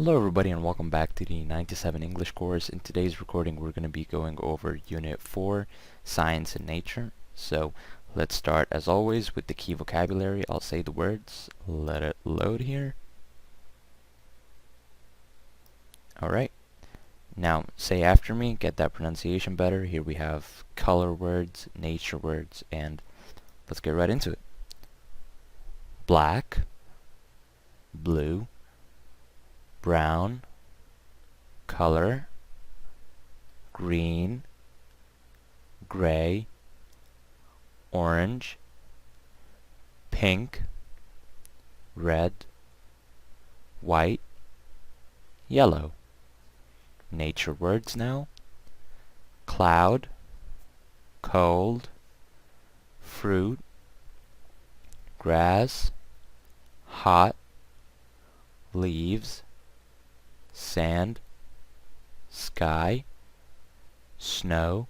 Hello everybody and welcome back to the 97 English course. In today's recording we're going to be going over Unit 4, Science and Nature. So let's start as always with the key vocabulary. I'll say the words, let it load here. Alright, now say after me, get that pronunciation better. Here we have color words, nature words, and let's get right into it. Black, blue, brown, color, green, gray, orange, pink, red, white, yellow. Nature words now. Cloud, cold, fruit, grass, hot, leaves, sand, sky, snow,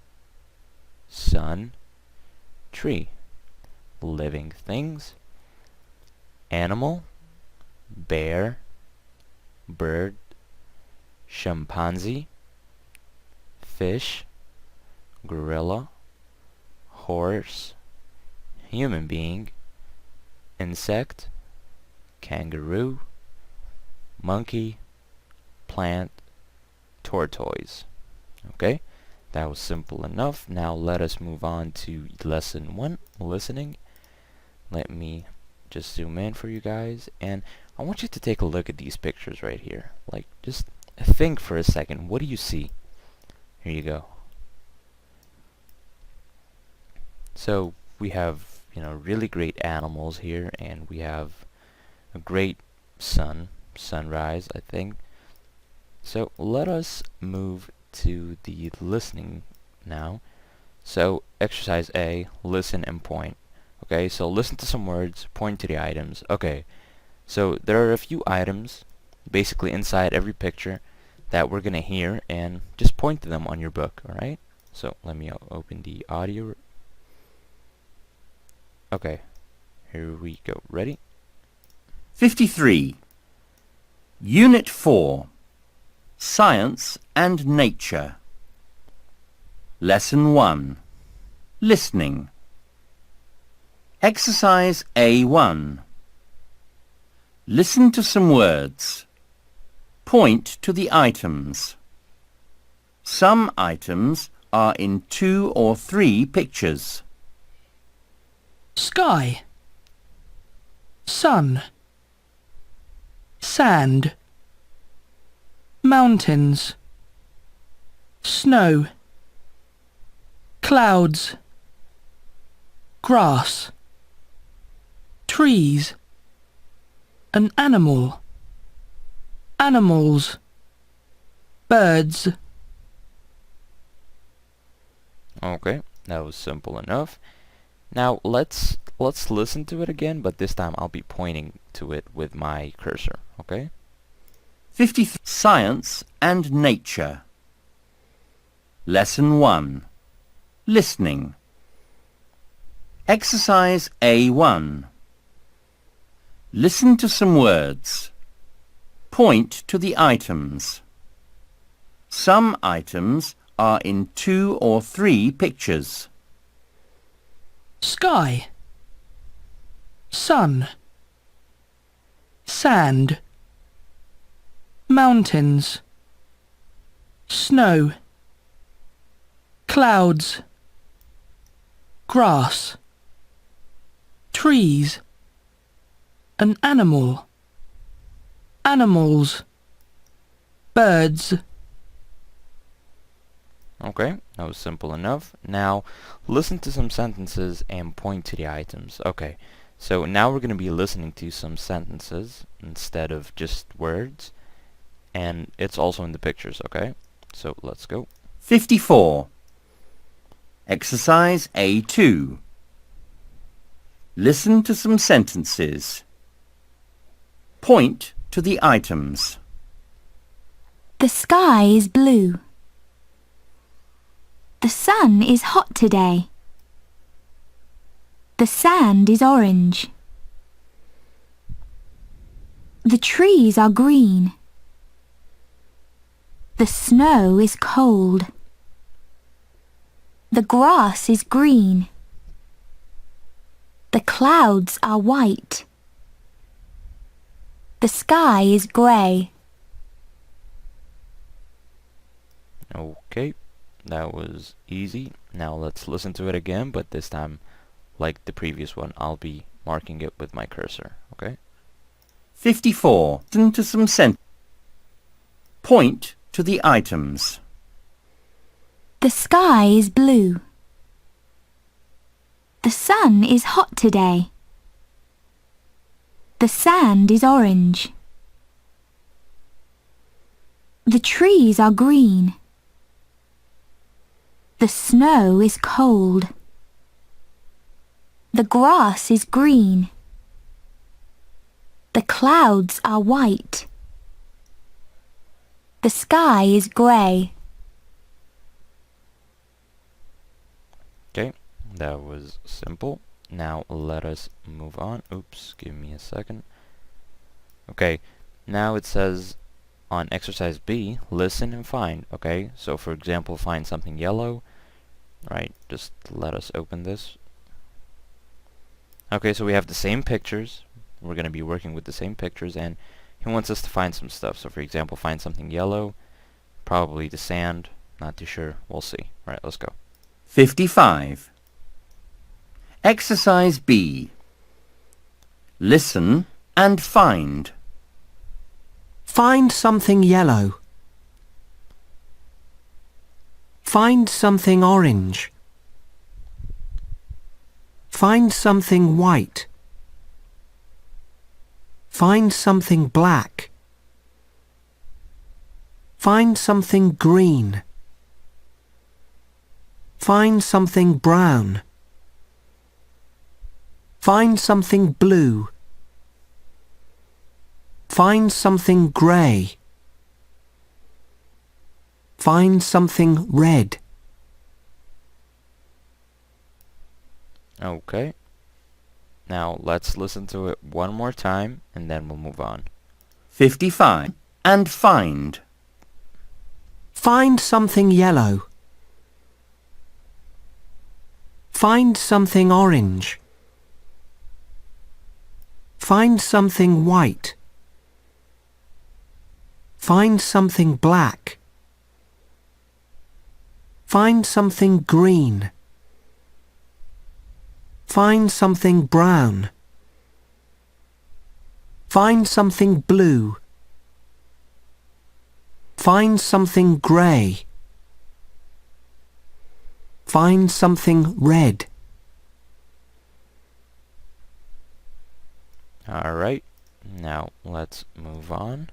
sun, tree. Living things. Animal, bear, bird, chimpanzee, fish, gorilla, horse, human being, insect, kangaroo, monkey, plant, tortoise. Okay, that was simple enough. Now let us move on to lesson 1, listening. Let me just zoom in for you guys, and I want you to take a look at these pictures right here. Like, just think for a second. What do you see? Here you go. So we have, really great animals here, and we have a great sunrise, I think. So let us move to the listening now. So exercise A, listen and point. Okay, so listen to some words, point to the items. Okay, so there are a few items basically inside every picture that we're gonna hear, and just point to them on your book. Alright, so let me open the audio. Okay, here we go. Ready? 53. Unit 4, Science and Nature. Lesson 1, Listening. Exercise A1. Listen to some words. Point to the items. Some items are in 2 or 3 pictures. Sky, sun, sand, mountains, snow, clouds, grass, trees, an animal, animals, birds. Okay, that was simple enough. Now let's listen to it again, but this time I'll be pointing to it with my cursor, okay? 53. Science and Nature. Lesson 1, Listening. Exercise A1. Listen to some words. Point to the items. Some items are in 2 or 3 pictures. Sky, sun, sand, mountains, snow, clouds, grass, trees, an animal, animals, birds. Okay, that was simple enough. Now listen to some sentences and point to the items. Okay, so now we're going to be listening to some sentences instead of just words, and it's also in the pictures, okay? So let's go. 54. Exercise A2. Listen to some sentences. Point to the items. The sky is blue. The sun is hot today. The sand is orange. The trees are green. The snow is cold. The grass is green. The clouds are white. The sky is grey. Okay, that was easy. Now let's listen to it again, but this time, like the previous one, I'll be marking it with my cursor, okay? 54. Listen to some sentences. Point to the items. The sky is blue. The sun is hot today. The sand is orange. The trees are green. The snow is cold. The grass is green. The clouds are white. The sky is grey. Okay, that was simple. Now let us move on. Oops, give me a second. Okay, now it says on exercise B, listen and find. Okay, so for example, find something yellow. Right, just let us open this. Okay, so we have the same pictures. We're going to be working with the same pictures, and he wants us to find some stuff. So for example, find something yellow, probably the sand, not too sure, we'll see. Alright, let's go. 55. Exercise B. Listen and find. Find something yellow. Find something orange. Find something white. Find something black. Find something green. Find something brown. Find something blue. Find something grey. Find something red. Okay. Now let's listen to it one more time and then we'll move on. 55. And find. Find something yellow. Find something orange. Find something white. Find something black. Find something green. Find something brown. Find something blue. Find something grey. Find something red. Alright, now let's move on.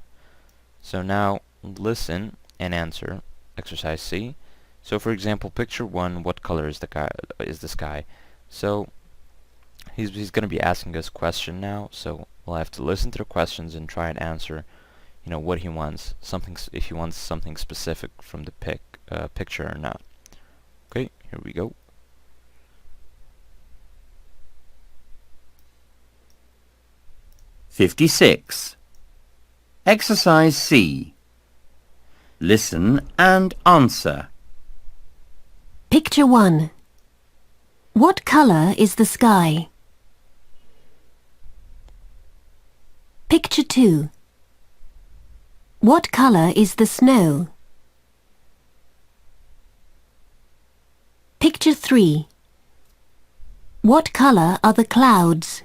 So now listen and answer exercise C. So for example, picture 1, what color is the sky? So he's going to be asking us a question now, so we'll have to listen to the questions and try and answer, you know, what he wants, if he wants something specific from the picture or not. Okay, here we go. '56. Exercise C. Listen and answer. Picture 1. What colour is the sky? Picture 2. What colour is the snow? Picture 3. What colour are the clouds?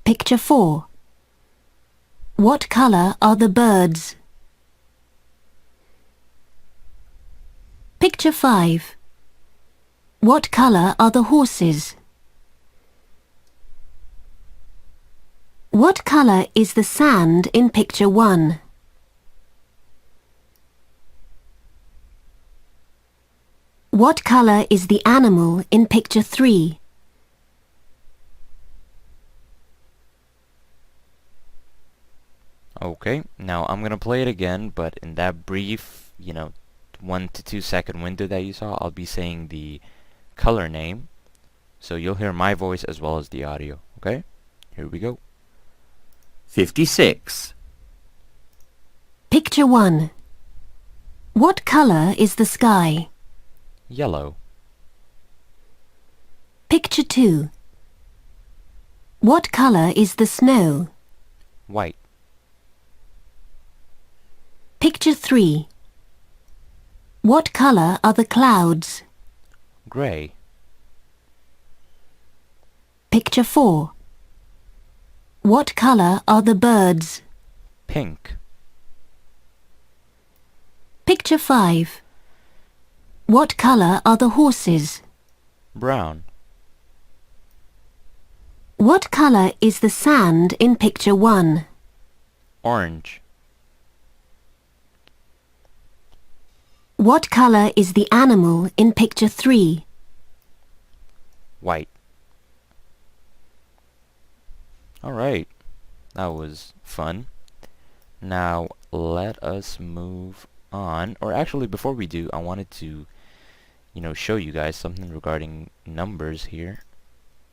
Picture 4. What colour are the birds? Picture 5. What colour are the horses? What colour is the sand in picture 1? What colour is the animal in picture 3? Okay, now I'm gonna play it again, but in that brief, 1 to 2 second window that you saw, I'll be saying the color name, so you'll hear my voice as well as the audio, okay? Here we go. 56. Picture 1. What colour is the sky? Yellow. Picture 2. What colour is the snow? White. Picture 3. What colour are the clouds? Gray. Picture 4. What colour are the birds? Pink. Picture 5. What colour are the horses? Brown. What colour is the sand in picture 1? Orange. What colour is the animal in picture 3? White. Alright, that was fun. Now let us move on, or actually before we do, I wanted to show you guys something regarding numbers here,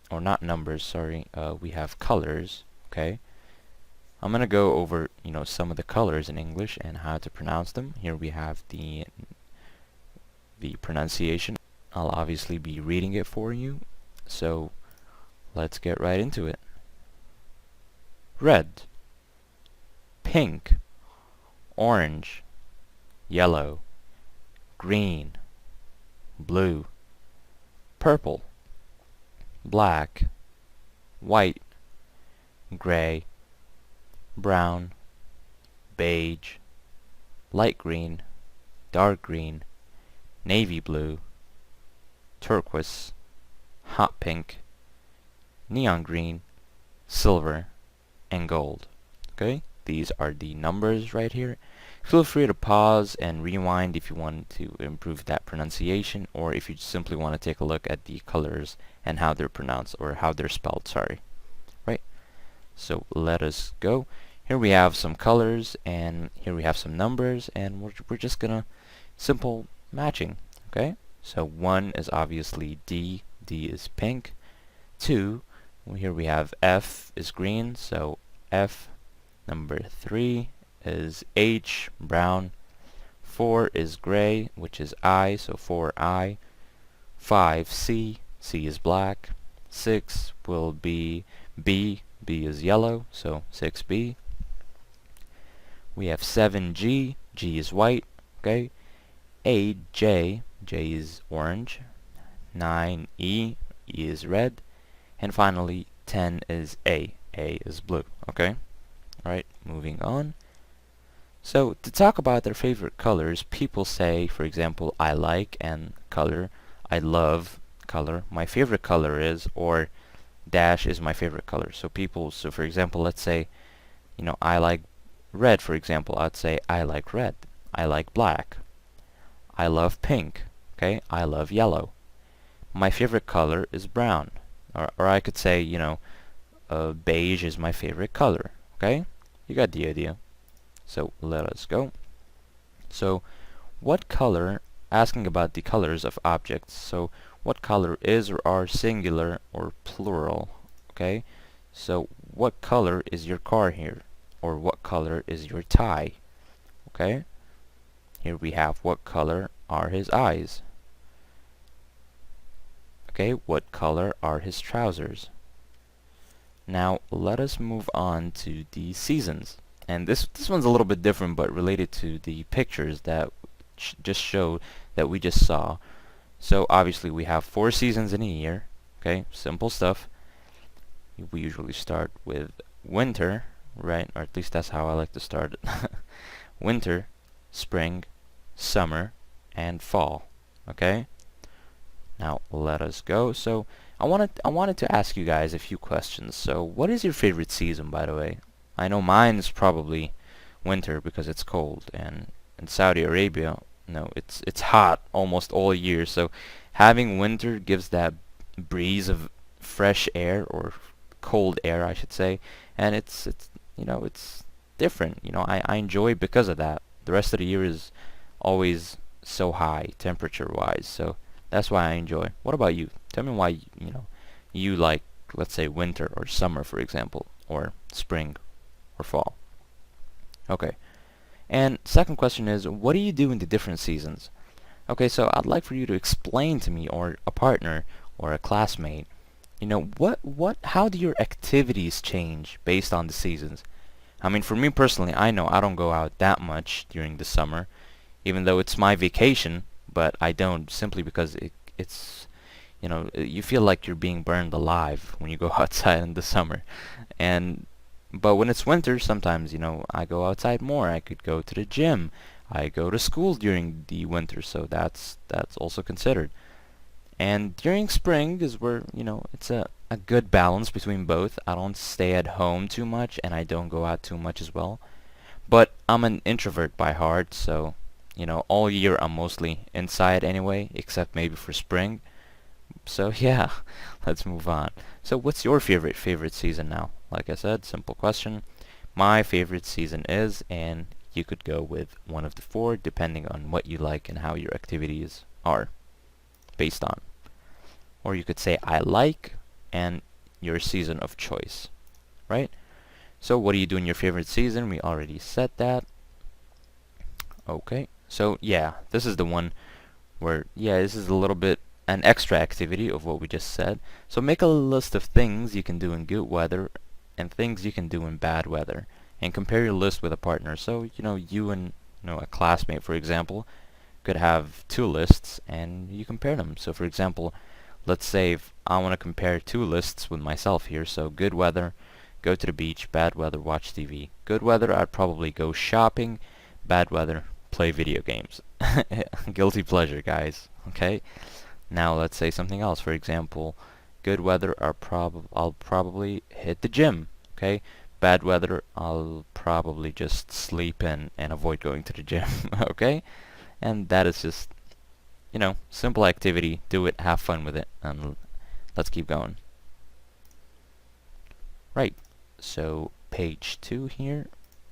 or not numbers, sorry. We have colors. Okay, I'm gonna go over some of the colors in English and how to pronounce them. Here we have the pronunciation. I'll obviously be reading it for you, so let's get right into it. Red, pink, orange, yellow, green, blue, purple, black, white, gray, brown, beige, light green, dark green, navy blue, turquoise, hot pink, neon green, silver, and gold. Okay, these are the numbers right here. Feel free to pause and rewind if you want to improve that pronunciation, or if you simply want to take a look at the colors and how they're pronounced, or how they're spelled, sorry. Right, so let us go. Here we have some colors, and here we have some numbers, and we're just gonna simple matching. Okay, so 1 is obviously D. D is pink. 2, here we have F is green, so F. Number 3 is H, brown. 4 is gray, which is I, so 4I. 5, C. C is black. 6 will be B. B is yellow, so 6B. We have 7, G. G is white. Okay. 8, J. J is orange. 9, E. E is red. And finally 10 is A. A is blue. Okay. Alright, moving on. So to talk about their favorite colors, people say, for example, I like, and color, I love, color, my favorite color is, or dash is my favorite color. So for example, let's say, I like red, for example. I'd say I like red. I like black. I love pink. Okay, I love yellow. My favorite color is brown. Or I could say, beige is my favorite color. Okay, you got the idea. So let us go. So what color, asking about the colors of objects, so what color is or are singular or plural? Okay, so what color is your car here? Or what color is your tie? Okay, here we have what color are his eyes? Okay, what color are his trousers? Now let us move on to the seasons, and this one's a little bit different, but related to the pictures that just showed, that we just saw. So obviously we have 4 seasons in a year. Okay, simple stuff. We usually start with winter, right? Or at least that's how I like to start it. Winter, spring, summer, and fall. Okay, now let us go. So I wanted to ask you guys a few questions. So what is your favorite season, by the way? I know mine is probably winter because it's cold, and in Saudi Arabia, it's hot almost all year. So having winter gives that breeze of fresh air, or cold air I should say, and it's different. I enjoy it because of that. The rest of the year is always so high temperature wise, so that's why I enjoy. What about you? Tell me why you like, let's say, winter or summer, for example, or spring or fall. Okay. And second question is, what do you do in the different seasons? Okay, so I'd like for you to explain to me, or a partner or a classmate, how do your activities change based on the seasons? I mean, for me personally, I know I don't go out that much during the summer, even though it's my vacation, but I don't, simply because you feel like you're being burned alive when you go outside in the summer. But when it's winter, sometimes, I go outside more. I could go to the gym. I go to school during the winter, so that's also considered. And during spring is where, it's a good balance between both. I don't stay at home too much, and I don't go out too much as well. But I'm an introvert by heart, so, all year I'm mostly inside anyway, except maybe for spring. So yeah, let's move on. So what's your favorite season now? Like I said, simple question. My favorite season is, and you could go with one of the four depending on what you like and how your activities are based on. Or you could say I like and your season of choice, right? So what do you do in your favorite season? We already said that. Okay, so yeah, this is the one where, this is a little bit an extra activity of what we just said. So make a list of things you can do in good weather and things you can do in bad weather, and compare your list with a partner. So you and a classmate, for example, could have two lists and you compare them. So for example, let's say if I want to compare two lists with myself here. So good weather, go to the beach. Bad weather, watch TV. Good weather, I'd probably go shopping. Bad weather, play video games. Guilty pleasure, guys. Okay, now let's say something else. For example, good weather, I'll probably hit the gym. Okay, bad weather, I'll probably just sleep in and avoid going to the gym. Okay, and that is just, simple activity. Do it, have fun with it, and let's keep going. Right, so page 2 here.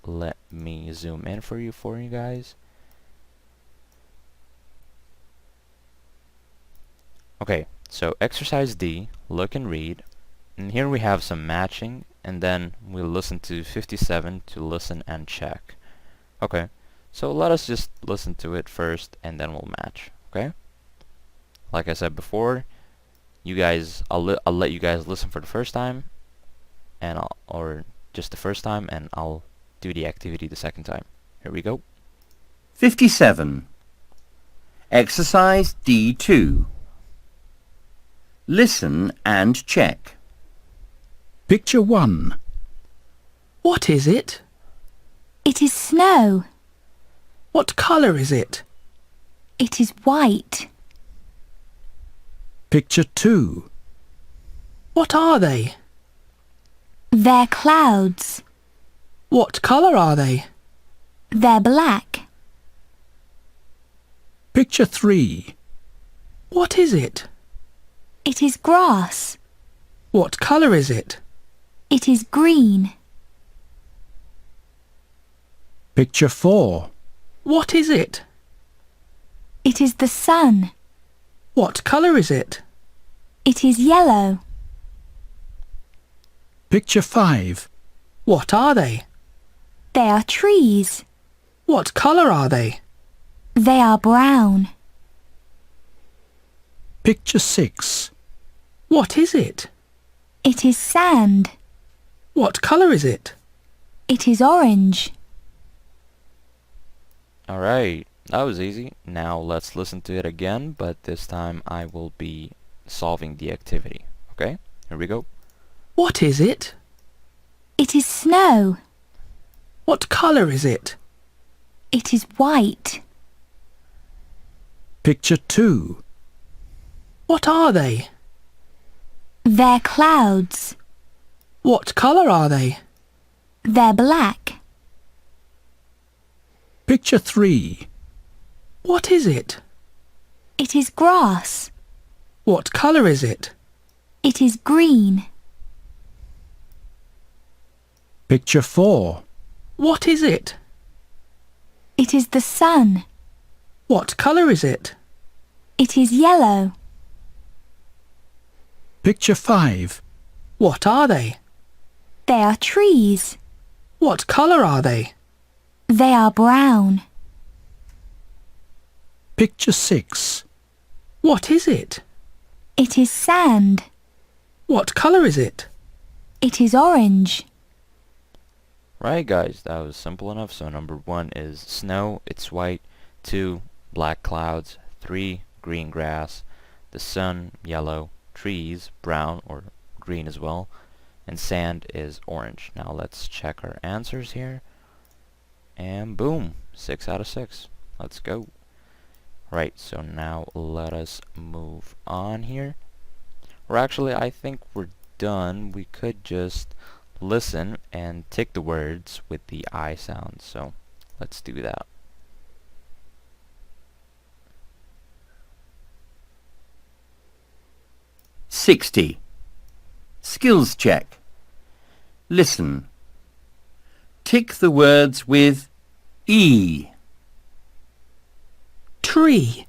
Let me zoom in for you guys. Okay, so exercise D, look and read. And here we have some matching, and then we'll listen to 57 to listen and check. Okay, so let us just listen to it first, and then we'll match. Okay? Like I said before, I'll let you guys listen for the first time, and or just the first time, and I'll do the activity the second time. Here we go. 57. Exercise D2. Listen and check. Picture 1. What is it? It is snow. What colour is it? It is white. Picture 2. What are they? They're clouds. What colour are they? They're black. Picture 3. What is it? It is grass. What colour is it? It is green. Picture 4. What is it? It is the sun. What colour is it? It is yellow. Picture 5. What are they? They are trees. What colour are they? They are brown. Picture 6. What is it? It is sand. What colour is it? It is orange. Alright, that was easy. Now let's listen to it again, but this time I will be solving the activity. Okay, here we go. What is it? It is snow. What colour is it? It is white. Picture 2. What are they? They're clouds. What colour are they? They're black. Picture 3. What is it? It is grass. What colour is it? It is green. Picture 4. What is it? It is the sun. What colour is it? It is yellow. Picture 5. What are they? They are trees. What colour are they? They are brown. Picture 6. What is it? It is sand. What colour is it? It is orange. Right, guys, that was simple enough. So number 1 is snow, it's white. 2, black clouds. 3, green grass. The sun, yellow. Trees, brown or green as well. And sand is orange. Now let's check our answers here. And boom, 6 out of 6. Let's go. Right, so now let us move on here. Or actually, I think we're done. We could just listen and tick the words with the I sound. So let's do that. "60. Skills check. Listen. Tick the words with E. Tree.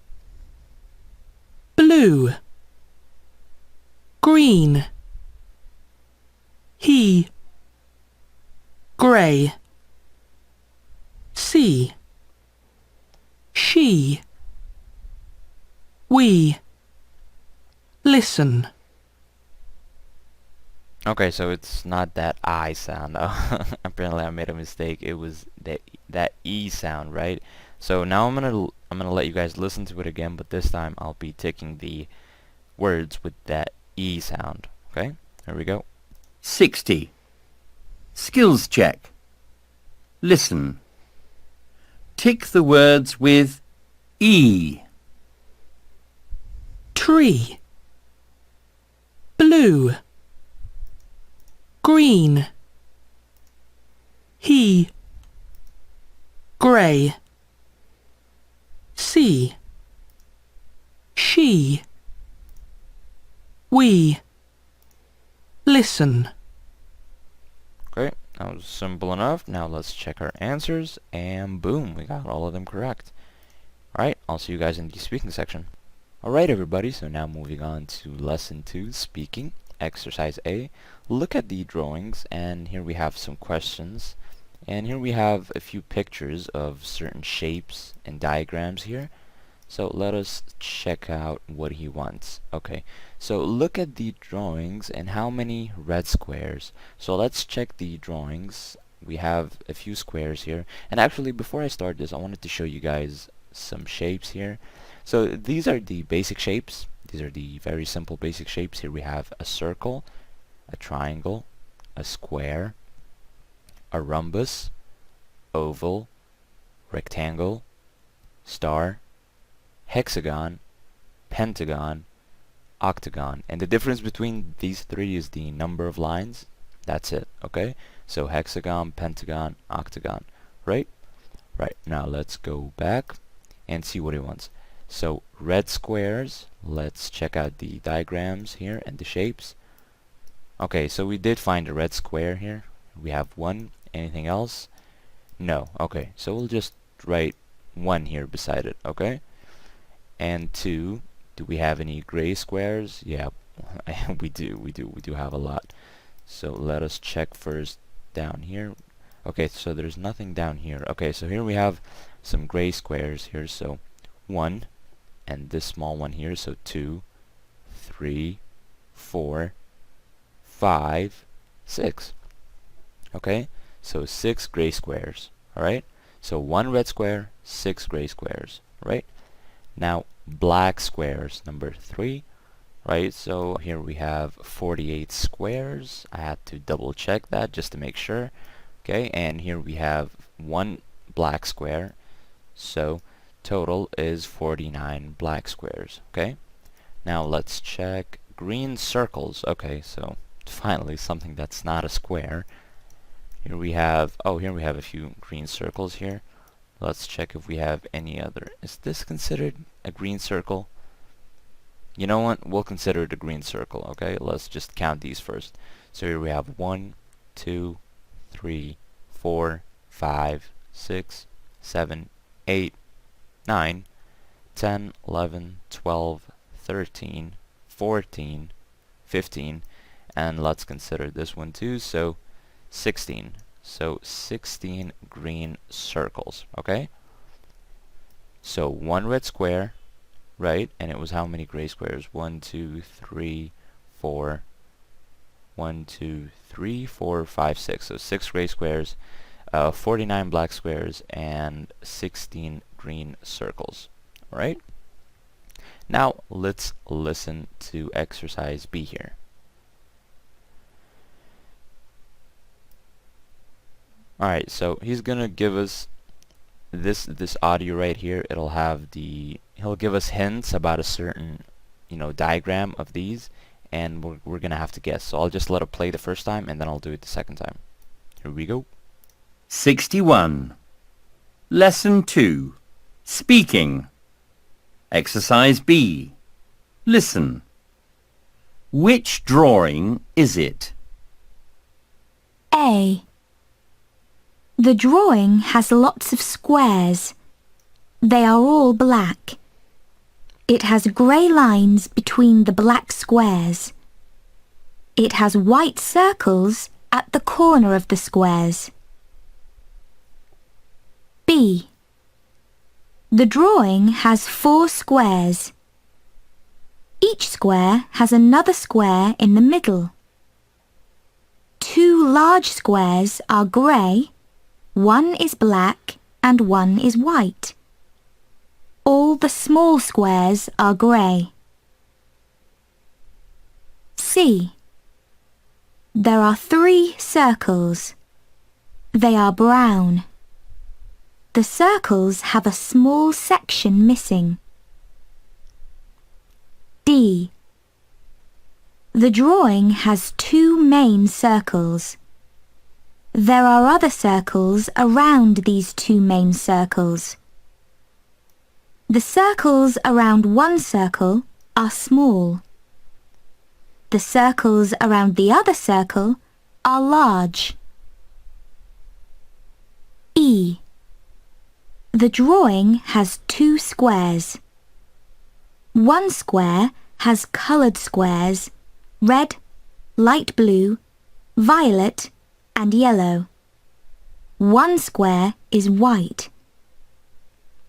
Blue. Green. He. Grey. Sea. She. We. Listen. Okay, so it's not that I sound. Apparently I made a mistake. It was that E sound, right? So now I'm gonna let you guys listen to it again, but this time I'll be ticking the words with that E sound. Okay? Here we go. 60. Skills check. Listen. Tick the words with E. Tree. Blue. Green. He. Grey. Sea. She. We. Listen. Okay, that was simple enough. Now let's check our answers, and boom, we got all of them correct. Alright, I'll see you guys in the speaking section. Alright everybody, so now moving on to lesson 2, speaking. Exercise A. Look at the drawings, and here we have some questions. And here we have a few pictures of certain shapes and diagrams here. So let us check out what he wants. Okay, so look at the drawings and how many red squares. So let's check the drawings. We have a few squares here. And actually, before I start this, I wanted to show you guys some shapes here. So these are the basic shapes. These are the very simple basic shapes. Here we have a circle, a triangle, a square, a rhombus, oval, rectangle, star, hexagon, pentagon, octagon. And the difference between these three is the number of lines. That's it, okay? So hexagon, pentagon, octagon, right? Right, now let's go back and see what he wants. So red squares, let's check out the diagrams here and the shapes. Okay, so we did find a red square here. We have one. Anything else? No. Okay, so we'll just write 1 here beside it, okay? And 2, do we have any gray squares? Yeah, we do have a lot. So let us check first down here. Okay, so there's nothing down here. Okay, so here we have some gray squares here. So 1, and this small one here, so 2, 3, 4, 5, 6. Okay, so 6 gray squares. Alright, so 1 red square, 6 gray squares. Right, now black squares, number 3. Right, so here we have 48 squares. I had to double check that just to make sure. Okay, and here we have 1 black square, so total is 49 black squares. Okay, now let's check green circles. Okay, so finally something that's not a square. Here we have, here we have a few green circles here. Let's check if we have any other. Is this considered a green circle? You know what, we'll consider it a green circle. Okay, let's just count these first. So here we have 1, 2, 3, 4, 5, 6, 7, 8, 9, 10, 11, 12, 13, 14, 15, and let's consider this one too, so 16. So 16 green circles, okay? So one red square, right? And it was how many gray squares? 1, 2, 3, 4. 1, 2, 3, 4, 5, 6. So 6 gray squares, 49 black squares, and 16 green circles. Alright? Now let's listen to exercise B here. Alright, so he's gonna give us this audio right here. It'll have he'll give us hints about a certain, diagram of these, and we're gonna have to guess. So I'll just let it play the first time, and then I'll do it the second time. Here we go. 61. Lesson 2. Speaking. Exercise B. Listen. Which drawing is it? A. The drawing has lots of squares. They are all black. It has grey lines between the black squares. It has white circles at the corner of the squares. B. The drawing has 4 squares. Each square has another square in the middle. 2 large squares are grey, 1 is black and 1 is white. All the small squares are grey. C. There are 3 circles. They are brown. The circles have a small section missing. D. The drawing has 2 main circles. There are other circles around these 2 main circles. The circles around one circle are small. The circles around the other circle are large. E. The drawing has 2 squares. One square has coloured squares, red, light blue, violet, and yellow. One square is white.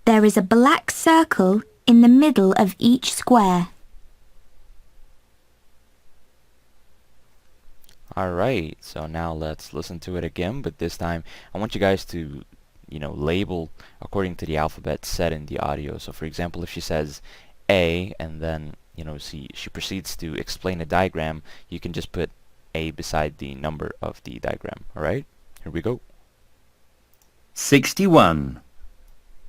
There is a black circle in the middle of each square. Alright, so now let's listen to it again, but this time I want you guys to, label according to the alphabet set in the audio. So for example, if she says A and then, she proceeds to explain a diagram, you can just put A beside the number of the diagram. Alright, here we go. 61.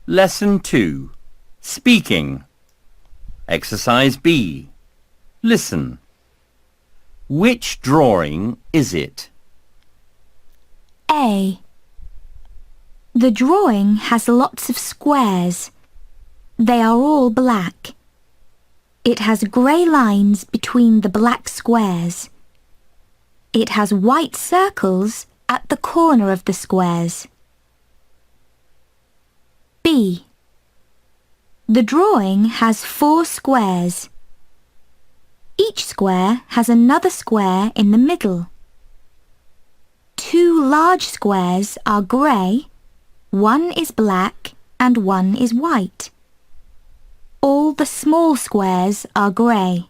Lesson 2. Speaking. Exercise B. Listen. Which drawing is it? A. The drawing has lots of squares. They are all black. It has grey lines between the black squares. It has white circles at the corner of the squares. B. The drawing has 4 squares. Each square has another square in the middle. 2 large squares are grey, 1 is black and 1 is white. All the small squares are grey.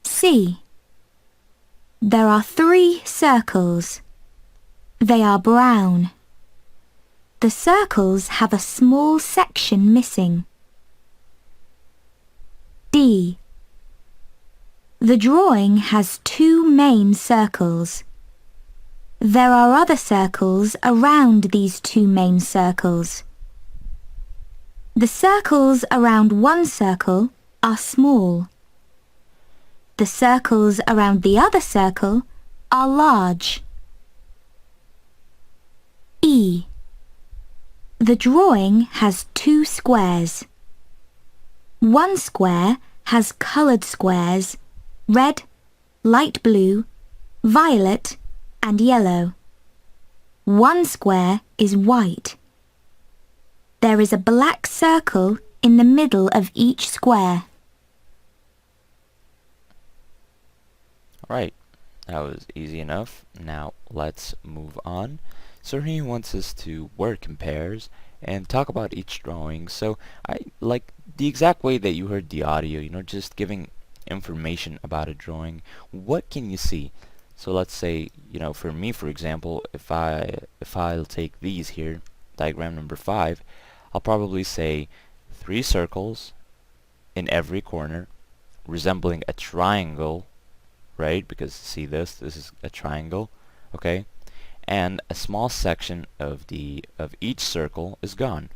C. There are 3 circles. They are brown. The circles have a small section missing. D. The drawing has 2 main circles. There are other circles around these 2 main circles. The circles around one circle are small. The circles around the other circle are large. E. The drawing has 2 squares. One square has coloured squares, red, light blue, violet, and yellow. One square is white. There is a black circle in the middle of each square. Alright, That was easy enough. Now let's move on. So he wants us to work in pairs and talk about each drawing. So I like the exact way that you heard the audio, you know, just giving information about a drawing. What can you see? So let's say, you know, for me, for example, if I'll take these here, diagram number 5, I'll probably say 3 circles in every corner resembling a triangle, right? Because see this is a triangle, okay? And a small section of each circle is gone.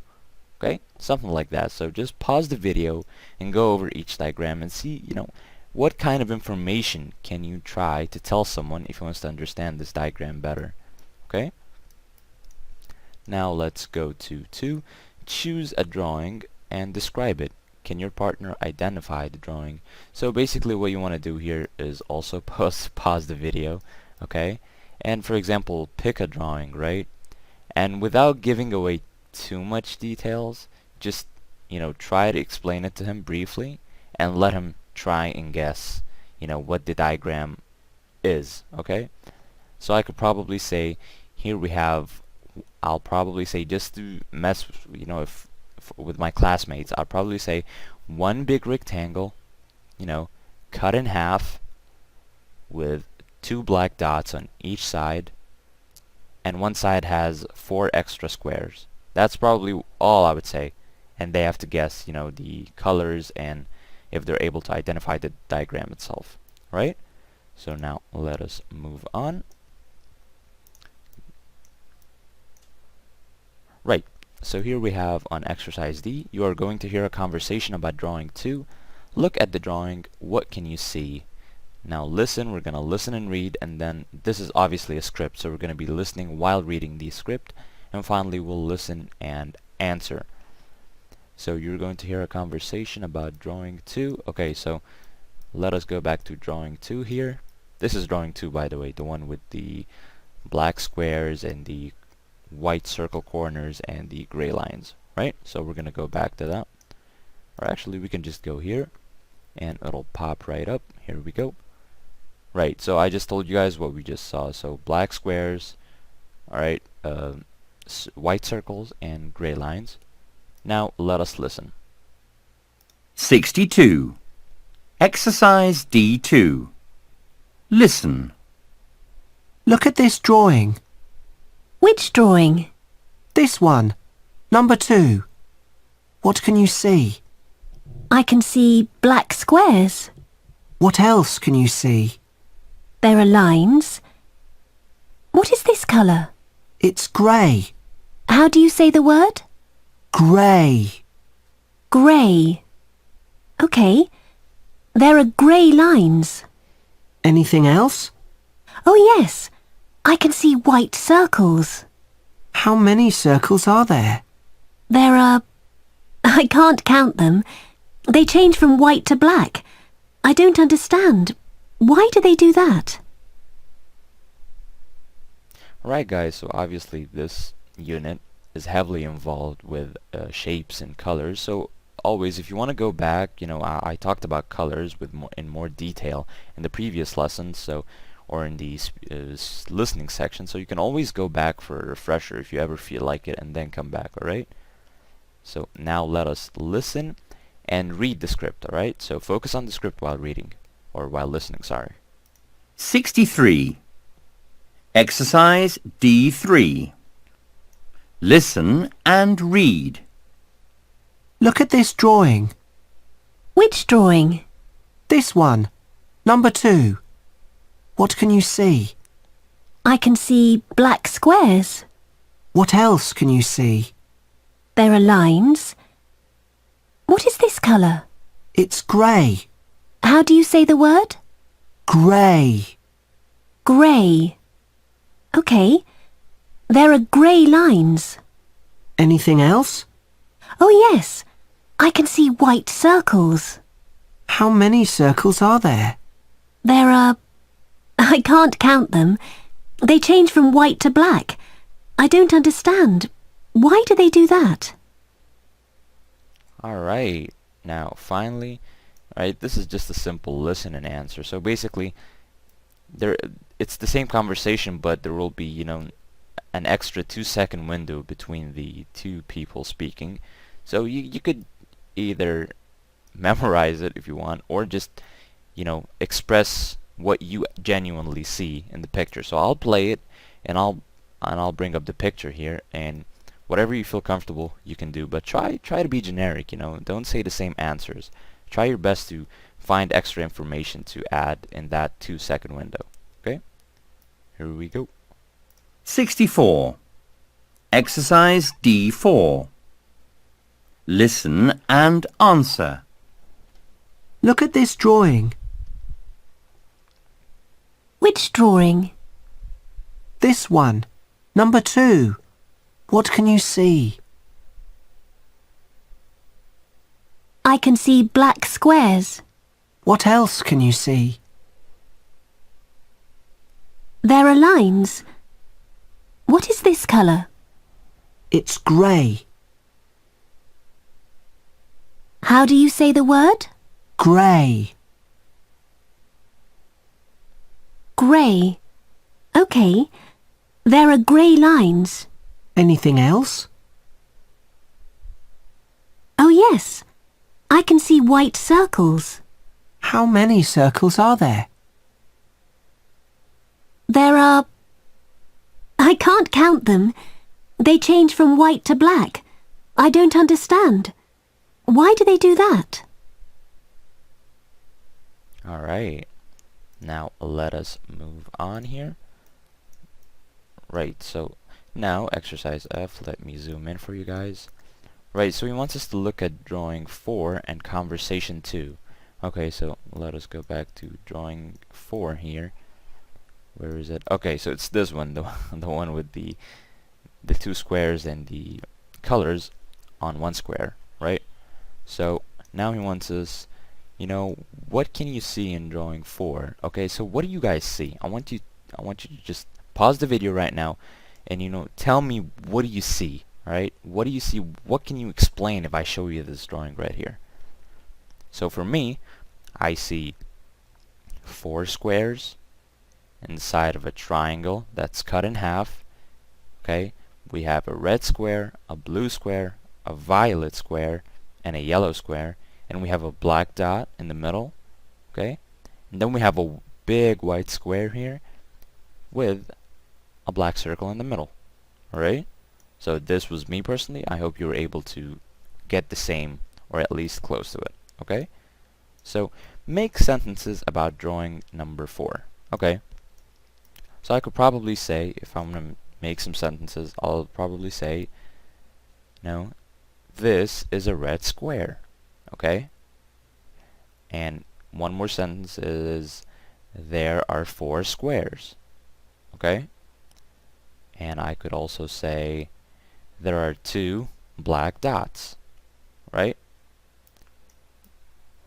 Okay? Something like that. So just pause the video and go over each diagram and see, you know, what kind of information can you try to tell someone if he wants to understand this diagram better. Okay? Now let's go to 2. Choose a drawing and describe it. Can your partner identify the drawing? So basically what you want to do here is also pause the video, okay? And for example, pick a drawing, right? And without giving away too much details, just, you know, try to explain it to him briefly and let him try and guess, you know, what the diagram is, okay? So I could probably say, here we have, I'll probably say, just to mess, you know, if with my classmates, I'll probably say one big rectangle, you know, cut in half with 2 black dots on each side, and one side has 4 extra squares. That's probably all I would say, and they have to guess, you know, the colors and if they're able to identify the diagram itself, right? So now let us move on. Right, so here we have on exercise D, you are going to hear a conversation about drawing 2. Look at the drawing, what can you see? Now listen, we're going to listen and read, and then this is obviously a script, so we're going to be listening while reading the script, and finally we'll listen and answer. So you're going to hear a conversation about drawing 2. Okay, so let us go back to drawing 2 here. This is drawing 2, by the way, the one with the black squares and the white circle corners and the gray lines, right? So we're going to go back to that. Or actually we can just go here and it'll pop right up. Here we go. Right, so I just told you guys what we just saw. So black squares, alright, white circles and gray lines. Now let us listen. 62. Exercise D2. Listen. Look at this drawing. Which drawing? This one. Number 2. What can you see? I can see black squares. What else can you see? There are lines. What is this colour? It's grey. How do you say the word? Grey. Grey. Okay. There are grey lines. Anything else? Oh yes. I can see white circles. How many circles are there? There are... I can't count them. They change from white to black. I don't understand. Why do they do that? Alright guys, so obviously this unit is heavily involved with shapes and colors. So always, if you want to go back, you know, I talked about colors with in more detail in the previous lessons, so or in the listening section, so you can always go back for a refresher if you ever feel like it and then come back, alright? So now let us listen and read the script, alright? So focus on the script while reading, or while listening, sorry. 63. Exercise D3. Listen and read. Look at this drawing. Which drawing? This one. Number 2. What can you see? I can see black squares. What else can you see? There are lines. What is this colour? It's grey. How do you say the word? Grey. Grey. Okay. There are grey lines. Anything else? Oh yes. I can see white circles. How many circles are there? There are... I can't count them. They change from white to black. I don't understand. Why do they do that? Alright, now finally, alright, this is just a simple listen and answer. So basically, it's the same conversation, but there will be, you know, an extra 2-second window between the two people speaking. So you could either memorize it if you want, or just, you know, express what you genuinely see in the picture. So I'll play it, and I'll bring up the picture here, and whatever you feel comfortable you can do, but try to be generic, you know. Don't say the same answers. Try your best to find extra information to add in that 2-second window. Okay? Here we go. 64. Exercise D4. Listen and answer. Look at this drawing. Which drawing? This one. Number 2. What can you see? I can see black squares. What else can you see? There are lines. What is this colour? It's grey. How do you say the word? Grey. Grey. OK. There are grey lines. Anything else? Oh yes. I can see white circles. How many circles are there? There are... I can't count them. They change from white to black. I don't understand. Why do they do that? Alright. Now let us move on here. Right, so now exercise F. Let me zoom in for you guys. Right, so he wants us to look at drawing 4 and conversation 2. Okay, so let us go back to drawing 4 here. Where is it? Okay, so it's this one, the one with the 2 squares and the colors on one square, right? So now he wants us, you know, what can you see in drawing 4? Okay, so what do you guys see? I want you to just pause the video right now and, you know, tell me, what do you see? Right? What do you see? What can you explain if I show you this drawing right here? So for me, I see 4 squares inside of a triangle that's cut in half. Okay? We have a red square, a blue square, a violet square, and a yellow square, and we have a black dot in the middle. Okay? And then we have a big white square here with a black circle in the middle. Alright? So this was me personally. I hope you were able to get the same, or at least close to it. Okay? So make sentences about drawing number 4. Okay? So I could probably say, if I'm going to make some sentences, I'll probably say, no, this is a red square. Okay? And one more sentence is, there are 4 squares. Okay? And I could also say, there are 2 black dots, right?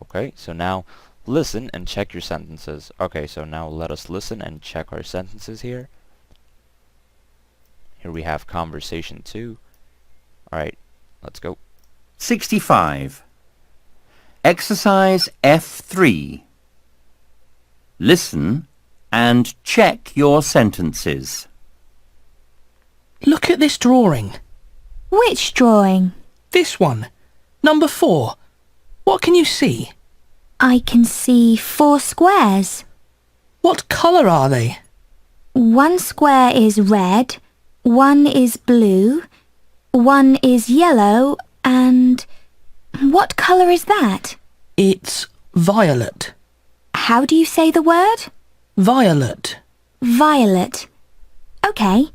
Okay, so now listen and check your sentences. Okay, so now let us listen and check our sentences here. Here we have conversation 2. Alright, let's go. 65. Exercise F3. Listen and check your sentences. Look at this drawing. Which drawing? This one. Number 4. What can you see? I can see 4 squares. What colour are they? One square is red, one is blue, one is yellow, and... what colour is that? It's violet. How do you say the word? Violet. Violet. Okay.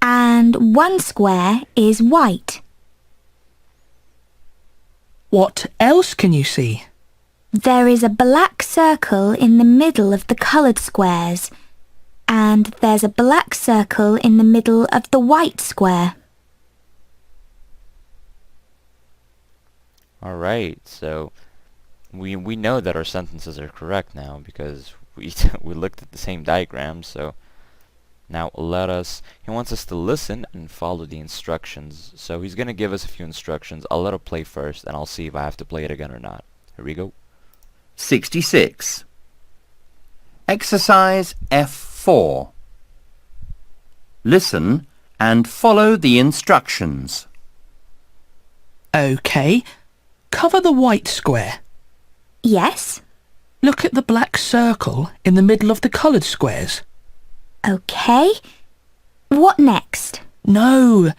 And one square is white. What else can you see? There is a black circle in the middle of the coloured squares, and there's a black circle in the middle of the white square. Alright, so we know that our sentences are correct now because we looked at the same diagrams. So now he wants us to listen and follow the instructions. So he's going to give us a few instructions. I'll let it play first and I'll see if I have to play it again or not. Here we go. 66. Exercise F4. 4. Listen and follow the instructions. OK. Cover the white square. Yes. Look at the black circle in the middle of the coloured squares. OK. What next? No.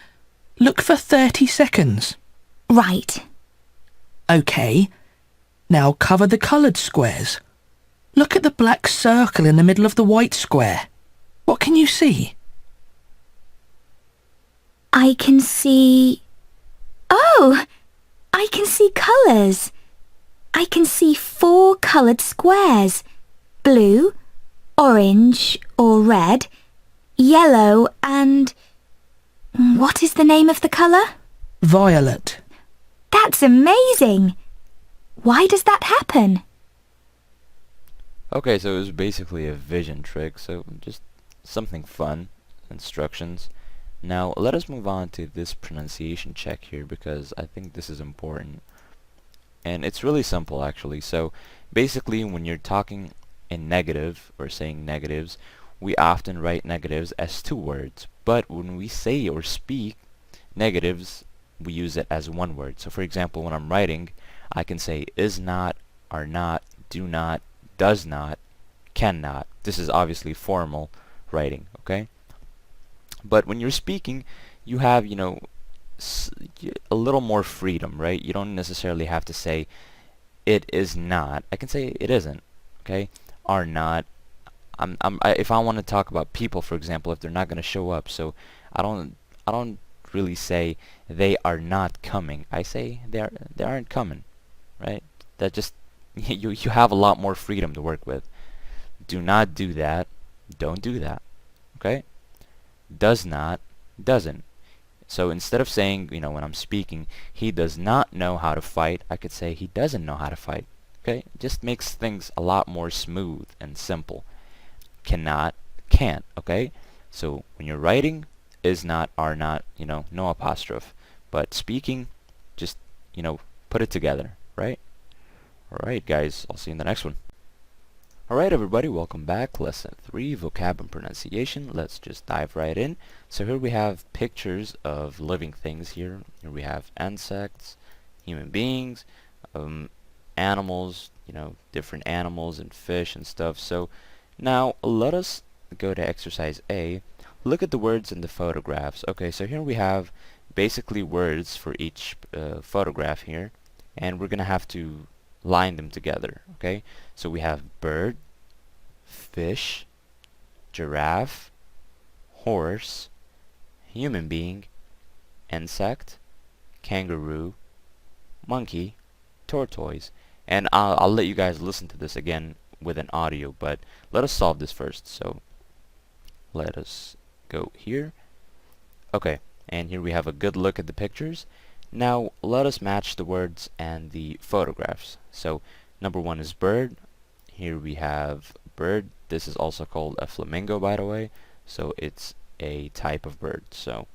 Look for 30 seconds. Right. OK. Now cover the coloured squares. Look at the black circle in the middle of the white square. What can you see? I can see... Oh! I can see colours. I can see 4 coloured squares. Blue, orange or red, yellow and... What is the name of the colour? Violet. That's amazing! Why does that happen? Okay, so it was basically a vision trick, so just something fun. Instructions. Now let us move on to this pronunciation check here, because I think this is important. And it's really simple actually. So basically when you're talking in negative or saying negatives, we often write negatives as 2 words. But when we say or speak negatives, we use it as 1 word. So for example, when I'm writing, I can say is not, are not, do not, does not, cannot. This is obviously formal writing, okay? But when you're speaking, you have, you know, a little more freedom, right? You don't necessarily have to say it is not. I can say it isn't, okay? Are not. If I want to talk about people, for example, if they're not going to show up, so I don't really say they are not coming. I say they aren't coming, right? That just you have a lot more freedom to work with. Do not do that. Don't do that. Okay? Does not, doesn't. So instead of saying, you know, when I'm speaking, he does not know how to fight, I could say he doesn't know how to fight. Okay? It just makes things a lot more smooth and simple. Cannot, can't. Okay? So when you're writing, is not, are not, you know, no apostrophe. But speaking, just, you know, put it together, right? Alright guys, I'll see you in the next one. Alright everybody, welcome back. Lesson 3, Vocab and Pronunciation. Let's just dive right in. So here we have pictures of living things here. Here we have insects, human beings, animals, you know, different animals and fish and stuff. So now let us go to exercise A. Look at the words in the photographs. Okay, so here we have basically words for each photograph here, and we're gonna have to line them together. Okay, so we have bird, fish, giraffe, horse, human being, insect, kangaroo, monkey, tortoise. And I'll let you guys listen to this again with an audio, but let us solve this first. So let us go here. Okay, and here we have a good look at the pictures. Now let us match the words and the photographs. So number 1 is bird. Here we have bird. This is also called a flamingo, by the way, so it's a type of bird. So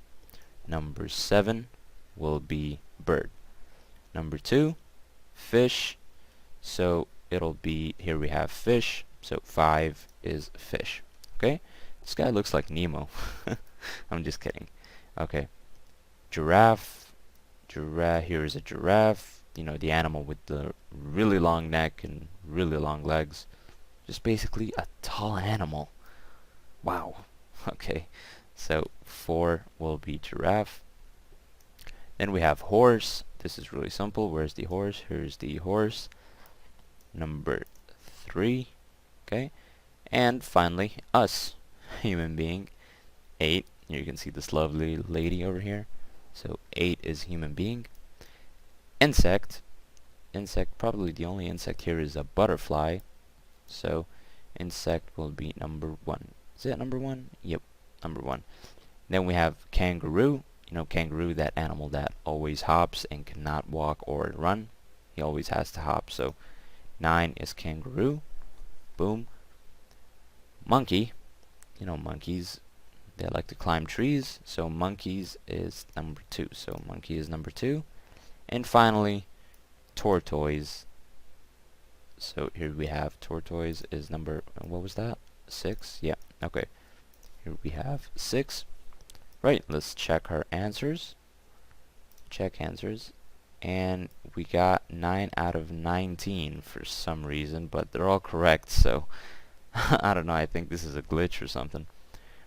number 7 will be bird. Number 2, fish. So it'll be, here we have fish, so 5 is fish. Okay, this guy looks like Nemo. I'm just kidding. Okay, giraffe. Here is a giraffe, you know, the animal with the really long neck and really long legs. Just basically a tall animal. Wow. Okay, so 4 will be giraffe. Then we have horse. This is really simple. Where's the horse? Here's the horse. Number 3. Okay, and finally us, human being. 8. Here you can see this lovely lady over here. So 8 is human being. Insect. Probably the only insect here is a butterfly. So insect will be number 1. Is it number 1? Yep, number 1. Then we have kangaroo. You know, kangaroo, that animal that always hops and cannot walk or run. He always has to hop. So 9 is kangaroo. Boom. Monkey. You know, monkeys, they like to climb trees, so monkeys is number 2. So monkey is number 2. And finally, tortoise. So here we have tortoise is number, what was that? 6? Yeah, okay. Here we have 6. Right, let's check our answers. Check answers. And we got 9 out of 19 for some reason, but they're all correct, so I don't know, I think this is a glitch or something.